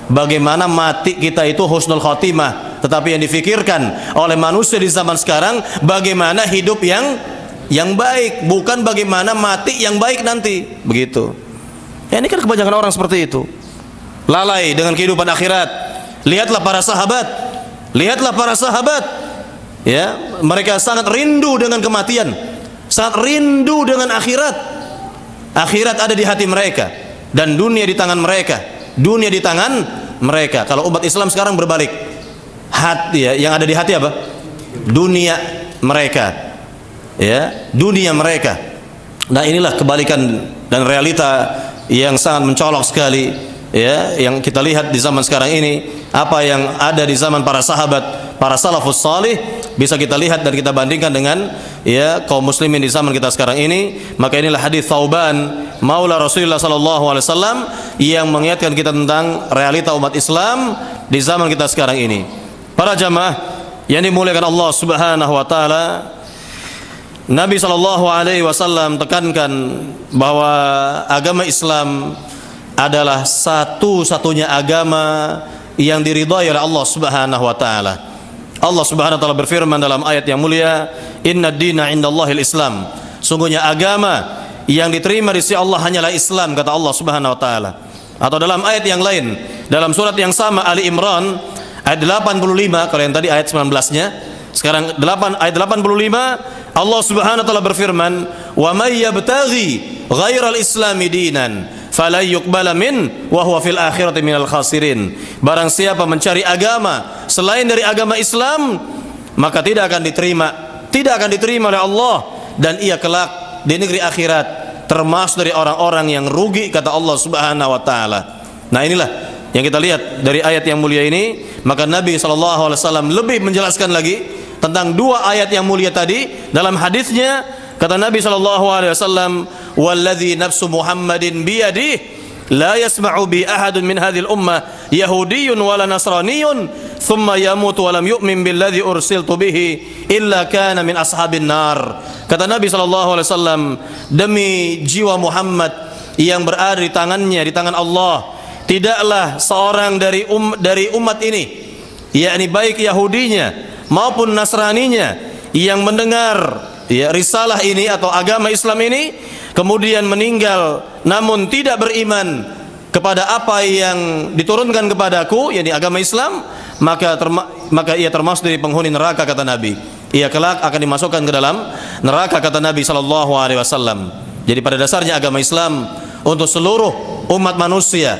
Speaker 1: Bagaimana mati kita itu husnul khotimah, tetapi yang difikirkan oleh manusia di zaman sekarang bagaimana hidup yang baik, bukan bagaimana mati yang baik nanti. Begitu. Ya, ini kan kebanyakan orang seperti itu. Lalai dengan kehidupan akhirat. Lihatlah para sahabat. Lihatlah para sahabat. Ya, mereka sangat rindu dengan kematian. Sangat rindu dengan akhirat. Akhirat ada di hati mereka dan dunia di tangan mereka. Dunia di tangan mereka. Kalau umat Islam sekarang berbalik. Hati, ya, yang ada di hati apa? Dunia mereka. Ya, dunia mereka. Nah, inilah kebalikan dan realita yang sangat mencolok sekali, ya, yang kita lihat di zaman sekarang ini. Apa yang ada di zaman para sahabat, para salafus salih, bisa kita lihat dan kita bandingkan dengan, ya, kaum muslimin di zaman kita sekarang ini. Maka inilah hadis Thauban maula Rasulullah sallallahu alaihi wasallam yang mengingatkan kita tentang realita umat Islam di zaman kita sekarang ini. Para jamaah yang dimuliakan Allah Subhanahu wa taala, Nabi sallallahu alaihi wasallam tekankan bahwa agama Islam adalah satu-satunya agama yang diridhai oleh Allah Subhanahu wa taala. Allah Subhanahu wa taala berfirman dalam ayat yang mulia, "Innad dina 'indallahil Islam." Sungguhnya agama yang diterima di sisi Allah hanyalah Islam, kata Allah Subhanahu wa taala. Atau dalam ayat yang lain, dalam surat yang sama Ali Imran Ayat 85, kalau yang tadi ayat 19-nya, sekarang ayat 85, Allah Subhanahu wa taala berfirman, "Wa may yabtaghi ghairal islami dinan fala yuqbala min wa huwa fil akhirati minal khasirin." Barang siapa mencari agama selain dari agama Islam, maka tidak akan diterima oleh Allah, dan ia kelak di negeri akhirat termasuk dari orang-orang yang rugi, kata Allah Subhanahu wa taala. Nah, inilah yang kita lihat dari ayat yang mulia ini. Maka Nabi SAW lebih menjelaskan lagi tentang dua ayat yang mulia tadi. Dalam hadisnya kata Nabi SAW, "Walladzi nafsu Muhammadin biyadihi la yasma'u bi ahadun min hadhil ummah yahudiyyun wala nasraniyyun thumma yamutu wa lam yu'min billadzi ursiltu bihi illa kana min ashabin nar." Kata Nabi SAW, demi jiwa Muhammad yang berada di tangannya, di tangan Allah, tidaklah seorang dari umat ini, yakni baik Yahudinya maupun Nasraninya, yang mendengar risalah ini atau agama Islam ini kemudian meninggal namun tidak beriman kepada apa yang diturunkan kepadaku, yakni agama Islam, maka ia termasuk dari penghuni neraka, kata Nabi. Ia kelak akan dimasukkan ke dalam neraka, kata Nabi SAW. Jadi pada dasarnya agama Islam untuk seluruh umat manusia,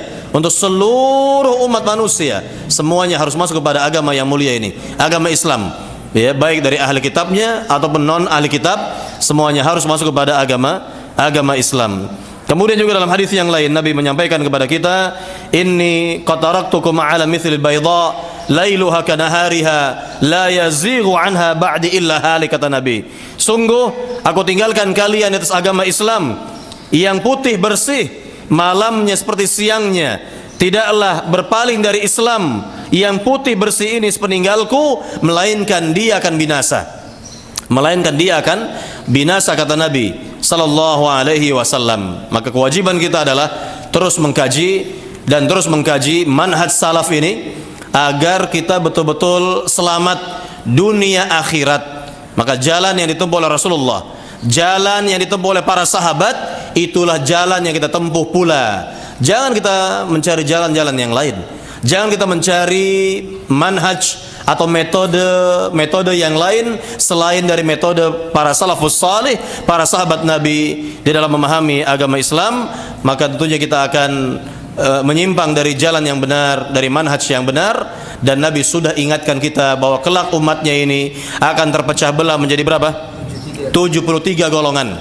Speaker 1: semuanya harus masuk kepada agama yang mulia ini, agama Islam. Ya, baik dari ahli kitabnya ataupun non ahli kitab, semuanya harus masuk kepada agama Islam. Kemudian juga dalam hadis yang lain Nabi menyampaikan kepada kita, "Inni qad taraktukum 'ala mithlil bayda lailuha kanahariha la yazighu anha ba'di illa halik," kata Nabi. Sungguh aku tinggalkan kalian atas agama Islam yang putih bersih, malamnya seperti siangnya, tidaklah berpaling dari Islam yang putih bersih ini sepeninggalku, melainkan dia akan binasa, kata Nabi sallallahu alaihi wasallam. Maka kewajiban kita adalah terus mengkaji manhaj salaf ini agar kita betul-betul selamat dunia akhirat. Maka jalan yang ditempuh oleh Rasulullah, jalan yang ditempuh oleh para sahabat, itulah jalan yang kita tempuh pula. Jangan kita mencari jalan-jalan yang lain. Jangan kita mencari manhaj atau metode yang lain selain dari metode para salafus salih, para sahabat Nabi di dalam memahami agama Islam. Maka tentunya kita akan menyimpang dari jalan yang benar, dari manhaj yang benar. Dan Nabi sudah ingatkan kita bahwa kelak umatnya ini akan terpecah belah menjadi berapa? 73 golongan.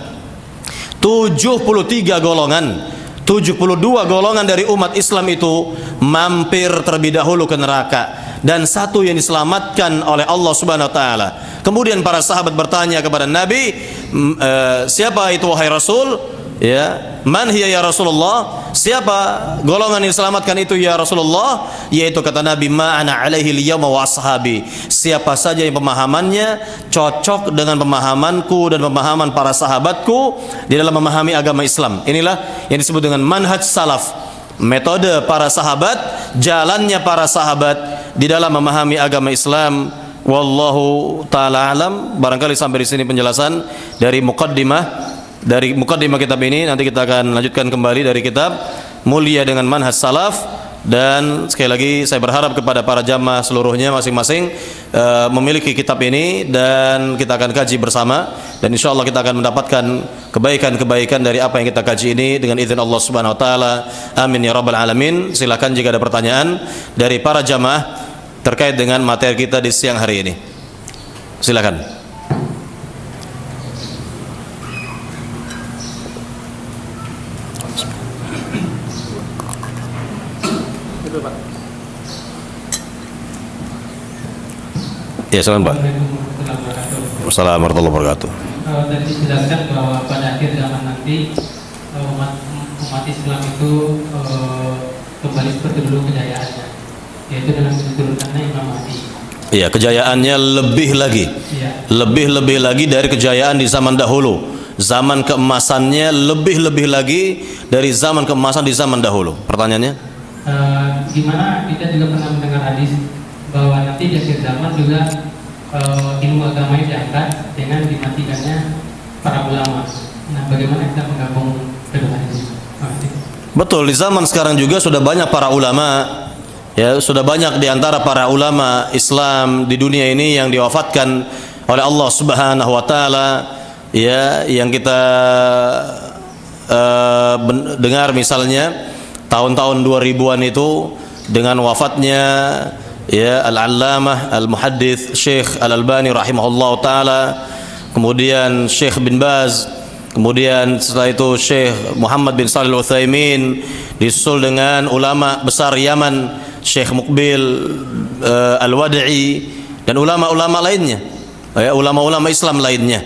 Speaker 1: 72 golongan dari umat Islam itu mampir terlebih dahulu ke neraka, dan satu yang diselamatkan oleh Allah Subhanahu wa taala. Kemudian para sahabat bertanya kepada Nabi, "Siapa itu wahai Rasul?" Ya, "Man hiya ya Rasulullah?" Siapa golongan yang diselamatkan itu ya Rasulullah? Yaitu kata Nabi, "Ma ana alaihi al-yawma wa ashabi." Siapa saja yang pemahamannya cocok dengan pemahamanku dan pemahaman para sahabatku di dalam memahami agama Islam. Inilah yang disebut dengan manhaj salaf, metode para sahabat, jalannya para sahabat di dalam memahami agama Islam. Wallahu taala alam. Barangkali sampai di sini penjelasan dari muqaddimah kitab ini. Nanti kita akan lanjutkan kembali dari kitab Mulia dengan Manhaj Salaf. Dan sekali lagi saya berharap kepada para jamaah seluruhnya masing-masing memiliki kitab ini, dan kita akan kaji bersama, dan insya Allah kita akan mendapatkan kebaikan-kebaikan dari apa yang kita kaji ini dengan izin Allah Subhanahu wa taala. Amin ya rabbal alamin. Silakan jika ada pertanyaan dari para jamaah terkait dengan materi kita di siang hari ini. Silakan. Ya, silakan Pak. Assalamualaikum warahmatullahi wabarakatuh.
Speaker 3: Tadi dijelaskan bahwa pada akhir zaman nanti umat Islam itu kembali seperti dulu kejayaannya, yaitu dengan diturunkannya Imam Mahdi.
Speaker 1: Iya, kejayaannya lebih lagi dari kejayaan di zaman dahulu. Zaman keemasannya lebih lagi dari zaman keemasan di zaman dahulu. Pertanyaannya?
Speaker 3: Gimana kita juga pernah mendengar hadis bahwa nanti di akhir zaman juga ilmu agama ini diangkat dengan dimatikannya para ulama. Nah, bagaimana kita menggabung kedua hadis?
Speaker 1: Betul, di zaman sekarang juga sudah banyak para ulama Ya, sudah banyak di antara para ulama Islam di dunia ini yang diwafatkan oleh Allah Subhanahu wa taala, ya, yang kita dengar misalnya tahun-tahun 2000-an itu dengan wafatnya ya Al-Allamah Al-Muhaddits Syekh Al-Albani rahimahullah taala, kemudian Syekh bin Baz, kemudian setelah itu Syekh Muhammad bin Shalih Al-Utsaimin, disusul dengan ulama besar Yaman Syekh Muqbil Al-Wadi'i dan ulama-ulama lainnya, ya, ulama-ulama Islam lainnya.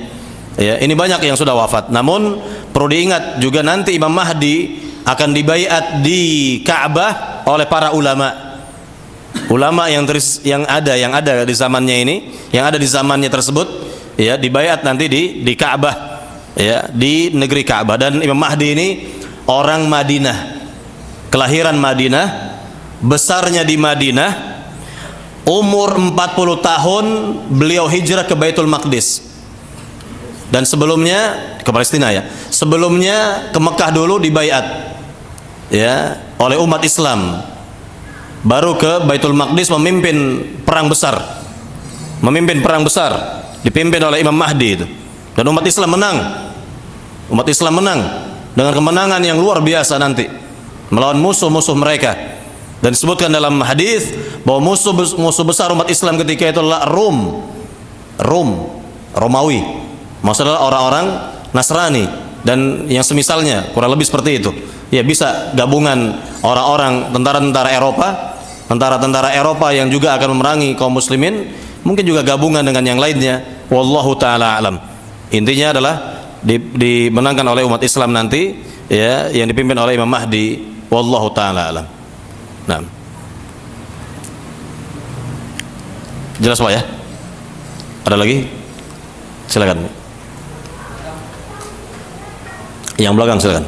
Speaker 1: Ya, ini banyak yang sudah wafat. Namun perlu diingat juga nanti Imam Mahdi akan dibaiat di Ka'bah oleh para ulama. Ulama yang ada di zamannya ini, yang ada di zamannya tersebut, ya, dibaiat nanti di Ka'bah, ya, di negeri Ka'bah. Dan Imam Mahdi ini orang Madinah, kelahiran Madinah, besarnya di Madinah, umur 40 tahun beliau hijrah ke Baitul Maqdis. Dan sebelumnya ke Palestina, ya. Sebelumnya ke Mekah dulu dibaiat, ya, oleh umat Islam. Baru ke Baitul Maqdis memimpin perang besar. Memimpin perang besar dipimpin oleh Imam Mahdi itu. Dan umat Islam menang. Umat Islam menang dengan kemenangan yang luar biasa nanti melawan musuh-musuh mereka. Dan disebutkan dalam hadis bahwa musuh besar umat Islam ketika itu adalah Romawi. Maksudnya orang-orang Nasrani dan yang semisalnya, kurang lebih seperti itu. Ya, bisa gabungan orang-orang tentara-tentara Eropa yang juga akan memerangi kaum muslimin, mungkin juga gabungan dengan yang lainnya. Wallahu taala alam. Intinya adalah dimenangkan oleh umat Islam nanti, ya, yang dipimpin oleh Imam Mahdi. Wallahu taala alam. Nah, jelas Pak ya? Ada lagi? Silakan. Yang belakang silakan.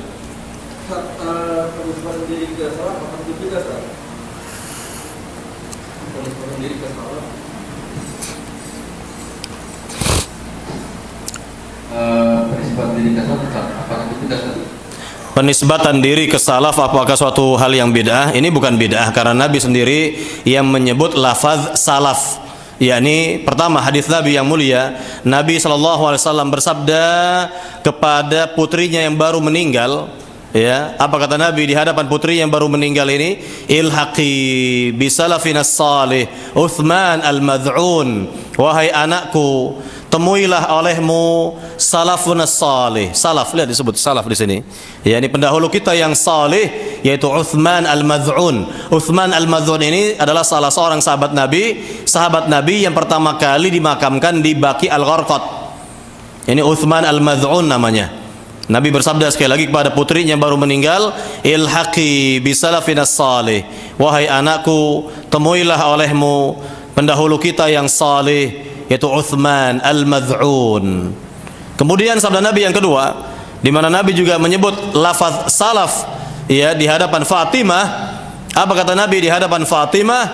Speaker 1: Penisbatan diri ke salaf apakah suatu hal yang bid'ah? Ini bukan bid'ah karena Nabi sendiri yang menyebut lafaz salaf. Yakni pertama hadis Nabi yang mulia, Nabi SAW bersabda kepada putrinya yang baru meninggal, ya, apa kata Nabi di hadapan putri yang baru meninggal ini? Ilhaqi bi salafinas salih Uthman al-mad'un, wahai anakku, temuilah olehmu salafun salih. Salaf, lihat disebut salaf di sini. Ya, ini pendahulu kita yang salih, yaitu Uthman al-Mad'un. Uthman al-Mad'un ini adalah salah seorang sahabat Nabi yang pertama kali dimakamkan di Baqi al-Gharqad. Ini Uthman al-Mad'un namanya. Nabi bersabda sekali lagi kepada putrinya yang baru meninggal, ilhaqi bi salafinas salih. Wahai anakku, temuilah olehmu pendahulu kita yang salih, yaitu Uthman al-Mad'un. Kemudian sabda Nabi yang kedua, di mana Nabi juga menyebut lafaz salaf, ya, di hadapan Fatimah. Apa kata Nabi di hadapan Fatimah?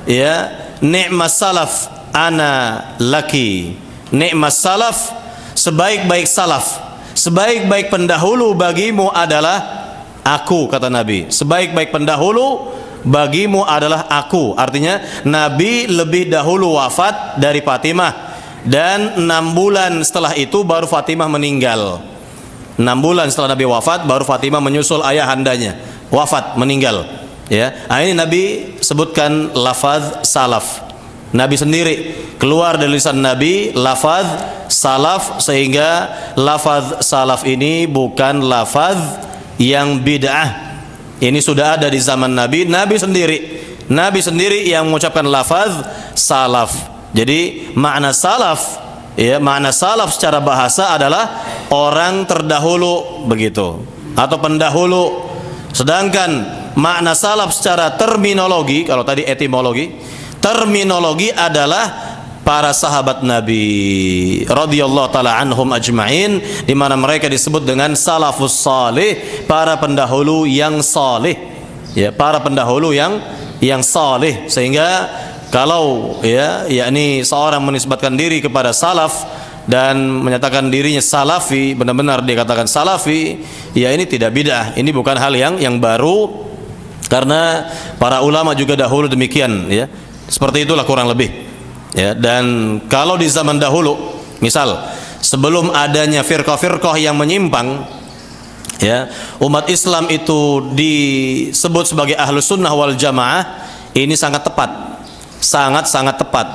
Speaker 1: Ya, ni'mas salaf ana laki. Ni'mas salaf, sebaik-baik salaf, sebaik-baik pendahulu bagimu adalah aku, kata Nabi. Sebaik-baik pendahulu bagimu adalah aku. Artinya Nabi lebih dahulu wafat dari Fatimah, dan 6 bulan setelah itu baru Fatimah meninggal. 6 bulan setelah Nabi wafat baru Fatimah menyusul ayahandanya wafat, meninggal, ya. Nah, ini Nabi sebutkan lafaz salaf. Nabi sendiri keluar dari lisan Nabi lafaz salaf, sehingga lafaz salaf ini bukan lafaz yang bid'ah. Ini sudah ada di zaman Nabi. Nabi sendiri yang mengucapkan lafaz salaf. Jadi makna salaf, ya, makna salaf secara bahasa adalah orang terdahulu, begitu, atau pendahulu. Sedangkan makna salaf secara terminologi, kalau tadi etimologi, terminologi adalah para sahabat Nabi radhiyallahu taala anhum ajma'in, di mana mereka disebut dengan salafus salih, para pendahulu yang salih, ya, para pendahulu yang salih. Sehingga kalau, ya, yakni seorang menisbatkan diri kepada salaf dan menyatakan dirinya salafi, benar-benar dia katakan salafi, ya, ini tidak bid'ah. Ini bukan hal yang baru Karena para ulama juga dahulu demikian, ya. Seperti itulah kurang lebih. Ya, dan kalau di zaman dahulu, misal sebelum adanya firqah-firqah yang menyimpang, ya, umat Islam itu disebut sebagai ahlus sunnah wal jamaah, ini sangat tepat, sangat-sangat tepat.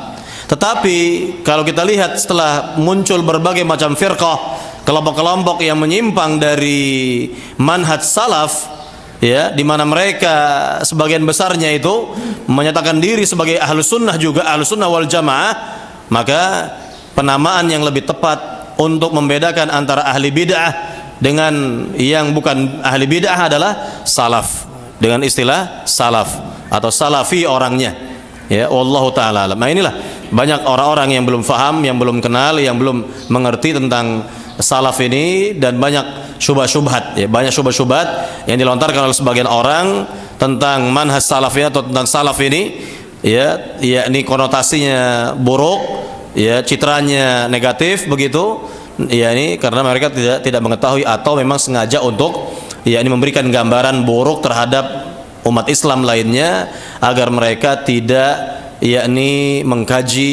Speaker 1: Tetapi kalau kita lihat setelah muncul berbagai macam firqah, kelompok-kelompok yang menyimpang dari manhaj salaf, ya, di mana mereka sebagian besarnya itu menyatakan diri sebagai ahlus sunnah juga, ahlus sunnah wal jamaah, maka penamaan yang lebih tepat untuk membedakan antara ahli bid'ah dengan yang bukan ahli bid'ah adalah salaf, dengan istilah salaf atau salafi orangnya, ya, wallahu taala alam. Nah, inilah banyak orang-orang yang belum faham, yang belum kenal, yang belum mengerti tentang salaf ini, dan banyak syubhat-syubhat, ya, banyak syubhat-syubhat yang dilontarkan oleh sebagian orang tentang manhaj salafiyah atau tentang salaf ini, ya, yakni konotasinya buruk, ya, citranya negatif begitu, ya, ini karena mereka tidak mengetahui atau memang sengaja untuk, ya, ini memberikan gambaran buruk terhadap umat Islam lainnya agar mereka tidak, yakni mengkaji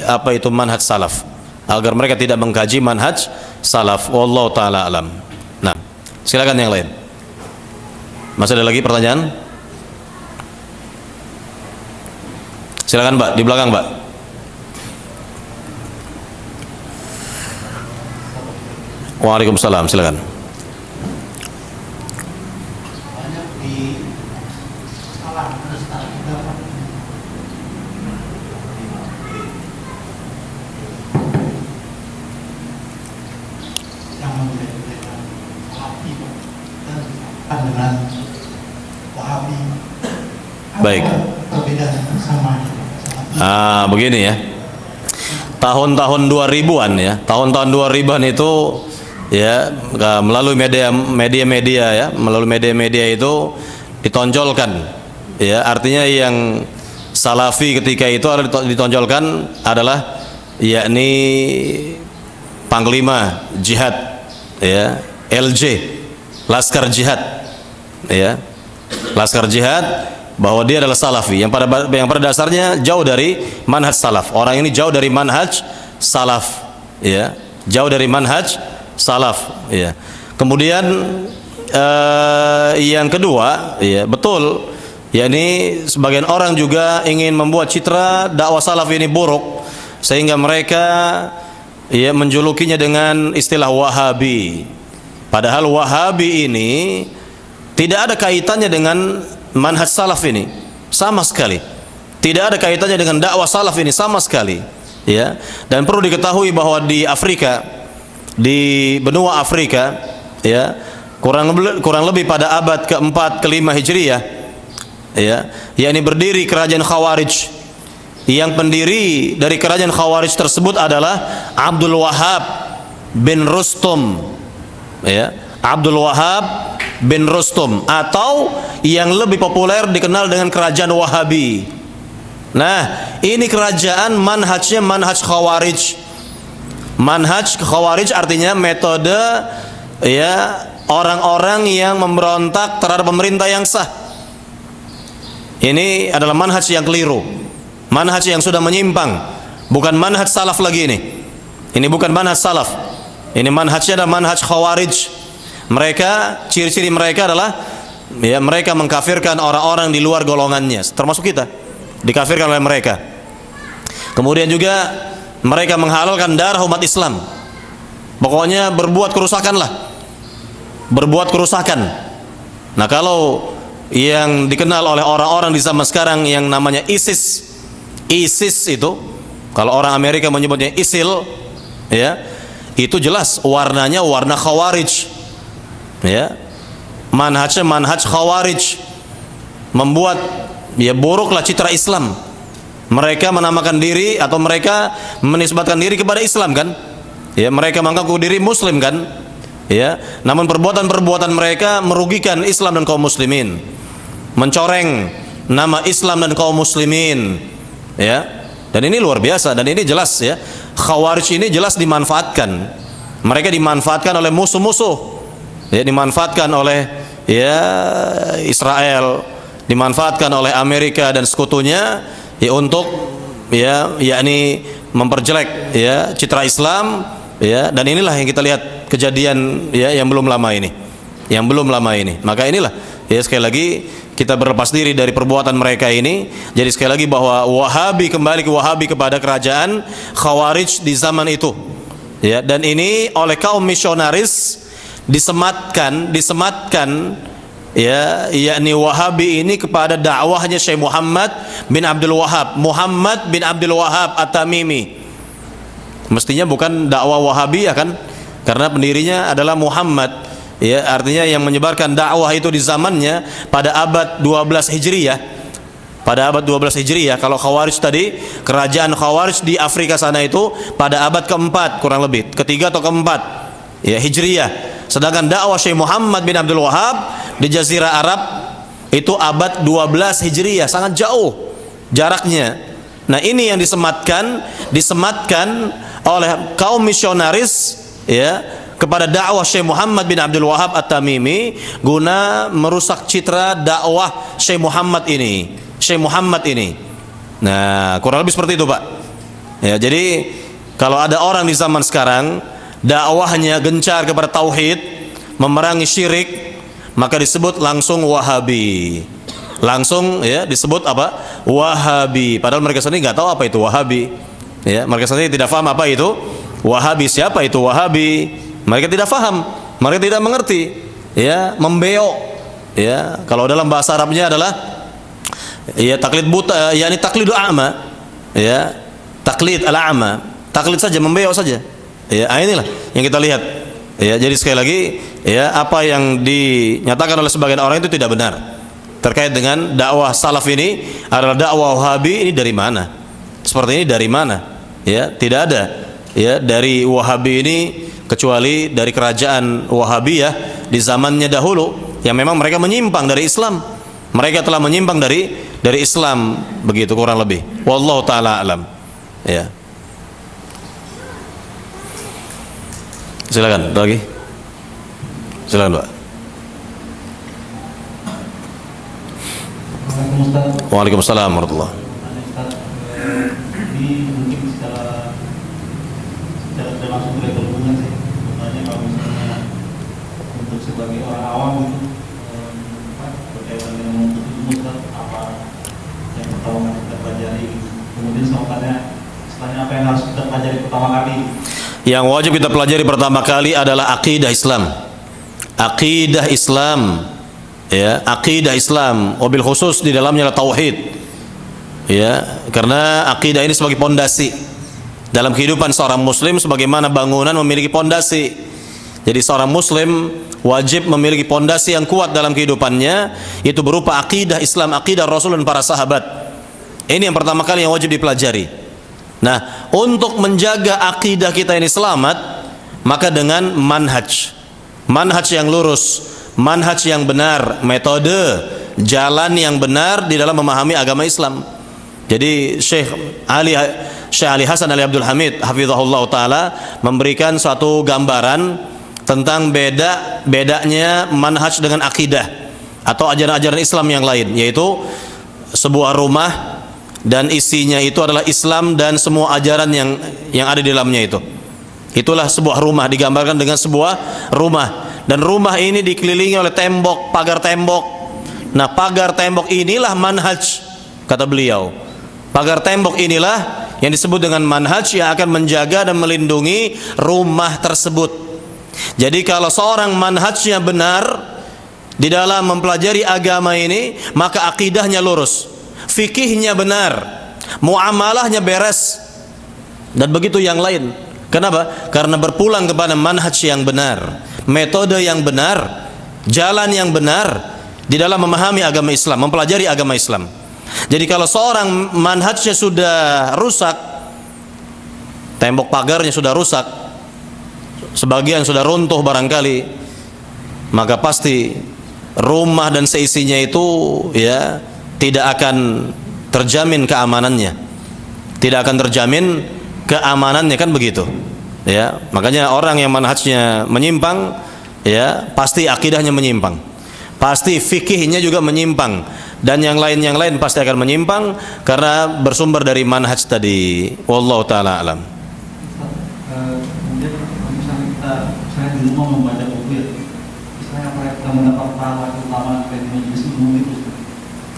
Speaker 1: apa itu manhaj salaf, agar mereka tidak mengkaji manhaj salaf. Wallahu taala alam. Nah, silakan yang lain. Masih ada lagi pertanyaan? Silakan Mbak, di belakang Mbak. Waalaikumsalam, silakan. Baik. Begini ya. Tahun-tahun 2000-an ya. Tahun-tahun 2000-an itu, ya, melalui media-media ya, melalui media-media itu ditonjolkan, ya, artinya yang salafi ketika itu ditonjolkan adalah, yakni panglima jihad, ya, LJ, Laskar Jihad, ya, Laskar Jihad, bahwa dia adalah salafi yang pada dasarnya jauh dari manhaj salaf. Orang ini jauh dari manhaj salaf, ya, jauh dari manhaj salaf, ya. Kemudian yang kedua, ya, betul, yakni sebagian orang juga ingin membuat citra dakwah salaf ini buruk sehingga mereka, ya, menjulukinya dengan istilah Wahabi. Padahal Wahabi ini tidak ada kaitannya dengan manhaj salaf ini sama sekali. Tidak ada kaitannya dengan dakwah salaf ini sama sekali, ya. Dan perlu diketahui bahwa di Afrika, di benua Afrika, ya, kurang lebih pada abad ke-4 ke-5 Hijriah, ya, yakni berdiri kerajaan Khawarij. Yang pendiri dari kerajaan Khawarij tersebut adalah Abdul Wahab bin Rustum, ya, Abdul Wahab bin Rustum, atau yang lebih populer dikenal dengan kerajaan Wahabi. Nah, ini kerajaan manhajnya manhaj Khawarij. Manhaj Khawarij artinya metode, ya, orang-orang yang memberontak terhadap pemerintah yang sah. Ini adalah manhaj yang keliru, manhaj yang sudah menyimpang, bukan manhaj salaf lagi ini. Ini bukan manhaj salaf. Ini manhajnya adalah manhaj Khawarij. Mereka, ciri-ciri mereka adalah, ya, mereka mengkafirkan orang-orang di luar golongannya, termasuk kita, dikafirkan oleh mereka. Kemudian juga mereka menghalalkan darah umat Islam. Pokoknya berbuat kerusakan lah, berbuat kerusakan. Nah, kalau yang dikenal oleh orang-orang di zaman sekarang yang namanya ISIS itu, kalau orang Amerika menyebutnya ISIL, ya, itu jelas warnanya warna Khawarij, ya, manhajnya manhaj Khawarij, membuat, ya, buruklah citra Islam. Mereka menamakan diri atau mereka menisbatkan diri kepada Islam, kan, ya, mereka mengaku diri Muslim, kan, ya, namun perbuatan-perbuatan mereka merugikan Islam dan kaum muslimin, mencoreng nama Islam dan kaum muslimin, ya. Dan ini luar biasa, dan ini jelas, ya, Khawarij ini jelas dimanfaatkan. Mereka dimanfaatkan oleh musuh-musuh, ya, dimanfaatkan oleh, ya, Israel, dimanfaatkan oleh Amerika dan sekutunya ya untuk yakni memperjelek ya citra Islam ya, dan inilah yang kita lihat kejadian ya yang belum lama ini. Maka inilah ya sekali lagi kita berlepas diri dari perbuatan mereka ini. Jadi sekali lagi bahwa Wahabi kembali ke Wahabi kepada kerajaan Khawarij di zaman itu. Ya, dan ini oleh kaum misionaris disematkan ya, yakni Wahabi ini kepada dakwahnya Syekh Muhammad bin Abdul Wahhab At-Tamimi. Mestinya bukan dakwah Wahabi ya kan, karena pendirinya adalah Muhammad ya, artinya yang menyebarkan dakwah itu di zamannya pada abad 12 Hijriyah. Kalau Khawarij tadi, kerajaan Khawarij di Afrika sana itu pada abad keempat kurang lebih, ketiga atau keempat ya Hijriyah. Sedangkan dakwah Syekh Muhammad bin Abdul Wahhab di Jazirah Arab itu abad 12 Hijriyah, sangat jauh jaraknya. Nah, ini yang disematkan oleh kaum misionaris ya kepada dakwah Syekh Muhammad bin Abdul Wahhab At-Tamimi guna merusak citra dakwah Syekh Muhammad ini. Nah, kurang lebih seperti itu, Pak. Ya, jadi kalau ada orang di zaman sekarang dakwahnya gencar kepada tauhid, memerangi syirik, maka disebut langsung Wahabi. Langsung ya disebut apa? Wahabi. Padahal mereka sendiri nggak tahu apa itu Wahabi. Ya, mereka sendiri tidak paham apa itu Wahabi, siapa itu Wahabi. Mereka tidak paham, mereka tidak mengerti. Ya, membeok. Ya, kalau dalam bahasa Arabnya adalah ya taklid buta, yakni taklidul a'ma. Ya, taklid al-a'ma, taklid saja, membeok saja. Ya, inilah yang kita lihat. Ya, jadi sekali lagi ya, apa yang dinyatakan oleh sebagian orang itu tidak benar terkait dengan dakwah salaf ini adalah dakwah Wahabi. Ini dari mana? Seperti ini dari mana? Ya, tidak ada ya dari Wahabi ini kecuali dari kerajaan Wahabiyah di zamannya dahulu yang memang mereka menyimpang dari Islam. Mereka telah menyimpang dari Islam, begitu kurang lebih. Wallahu taala alam. Ya. Silakan, lagi. Silakan, Pak. Waalaikumsalam warahmatullahi.
Speaker 4: Ini mungkin secara tidak langsung tidak berhubungan sih. Misalnya kalau misalnya untuk sebagai orang awam itu berkaitan dengan menuntut ilmu, apa yang pertama kita pelajari, kemudian setelahnya apa yang harus kita pelajari pertama kali?
Speaker 1: Yang wajib kita pelajari pertama kali adalah akidah Islam. Akidah Islam, ya, akidah Islam. Wabil khusus di dalamnya adalah tauhid. Ya, karena akidah ini sebagai pondasi dalam kehidupan seorang muslim, sebagaimana bangunan memiliki pondasi. Jadi seorang muslim wajib memiliki pondasi yang kuat dalam kehidupannya, itu berupa akidah Islam, akidah Rasul dan para sahabat. Ini yang pertama kali yang wajib dipelajari. Nah, untuk menjaga akidah kita ini selamat, maka dengan manhaj yang lurus, manhaj yang benar, metode, jalan yang benar di dalam memahami agama Islam. Jadi Syekh Ali Hasan Ali Abdul Hamid hafizahullah taala memberikan suatu gambaran tentang bedanya manhaj dengan akidah atau ajaran-ajaran Islam yang lain, yaitu sebuah rumah dan isinya itu adalah Islam dan semua ajaran yang ada di dalamnya itu. Itulah sebuah rumah, digambarkan dengan sebuah rumah, dan rumah ini dikelilingi oleh tembok, pagar tembok. Nah, pagar tembok inilah manhaj, kata beliau. Pagar tembok inilah yang disebut dengan manhaj yang akan menjaga dan melindungi rumah tersebut. Jadi kalau seorang manhajnya benar di dalam mempelajari agama ini, maka akidahnya lurus, fikihnya benar, muamalahnya beres, dan begitu yang lain. Kenapa? Karena berpulang kepada manhaj yang benar, metode yang benar, jalan yang benar di dalam memahami agama Islam, mempelajari agama Islam. Jadi kalau seorang manhajnya sudah rusak, tembok pagarnya sudah rusak, sebagian sudah runtuh barangkali, maka pasti rumah dan seisinya itu ya tidak akan terjamin keamanannya, tidak akan terjamin keamanannya, kan begitu ya. Makanya orang yang manhajnya menyimpang ya pasti akidahnya menyimpang, pasti fikihnya juga menyimpang, dan yang lain pasti akan menyimpang karena bersumber dari manhaj tadi. Wallahu taala alam.
Speaker 4: Kemudian misalnya di rumah membaca buku ya, misalnya apa kita mendapat pahala utama dari majelis ilmu itu?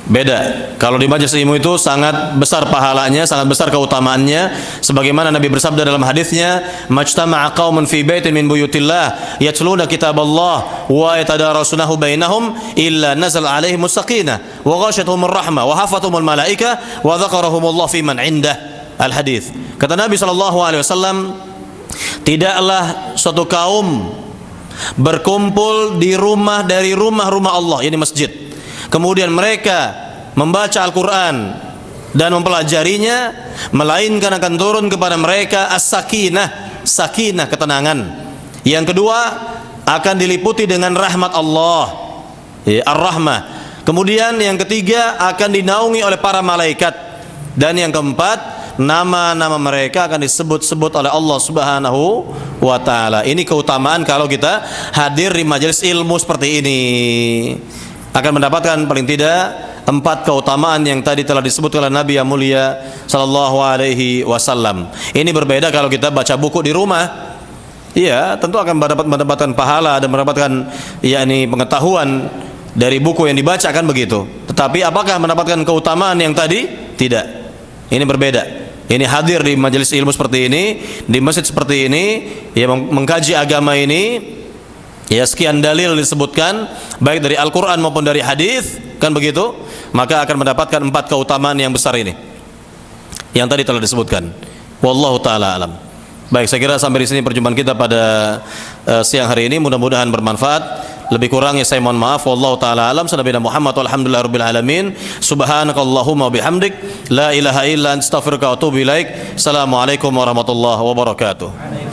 Speaker 1: Beda. Kalau di majelis ilmu itu sangat besar pahalanya, sangat besar keutamaannya, sebagaimana Nabi bersabda dalam hadisnya, "Majtama'a qaumun fi baitin min buyutillah yatluna kitaballah wa yatadarasunahu bainahum illa nazala 'alaihimus sakinah wa ghashiyatuhumur rahmah wa hafathumul malaika wa dzakarahumullah fi man 'indah." Al-hadis. Kata Nabi sallallahu alaihi wasallam, tidaklah suatu kaum berkumpul di rumah dari rumah-rumah Allah, yakni masjid. Kemudian mereka membaca Al-Quran dan mempelajarinya, melainkan akan turun kepada mereka as-sakinah, sakinah, ketenangan. Yang kedua, akan diliputi dengan rahmat Allah, ar-rahmah. Kemudian yang ketiga, akan dinaungi oleh para malaikat. Dan yang keempat, nama-nama mereka akan disebut-sebut oleh Allah Subhanahu wa ta'ala. Ini keutamaan kalau kita hadir di majelis ilmu seperti ini. Akan mendapatkan paling tidak 4 keutamaan yang tadi telah disebut oleh Nabi yang mulia sallallahu alaihi wasallam. Ini berbeda kalau kita baca buku di rumah. Iya, tentu akan mendapatkan pahala dan mendapatkan yakni pengetahuan dari buku yang dibaca, kan begitu. Tetapi apakah mendapatkan keutamaan yang tadi? Tidak. Ini berbeda. Ini hadir di majelis ilmu seperti ini, di masjid seperti ini, ya mengkaji agama ini. Ya, sekian dalil disebutkan baik dari Al-Quran maupun dari hadis, kan begitu, maka akan mendapatkan 4 keutamaan yang besar ini yang tadi telah disebutkan. Wallahu taala alam. Baik, saya kira sampai di sini perjumpaan kita pada siang hari ini, mudah-mudahan bermanfaat. Lebih kurangnya saya mohon maaf. Wallahu taala alam. Sallallahu Muhammad walhamdulillahirabbil alamin. Subhanakallahumma bihamdik la ilaha illa anta astaghfiruka wa atubu ilaik. Assalamualaikum warahmatullahi wabarakatuh.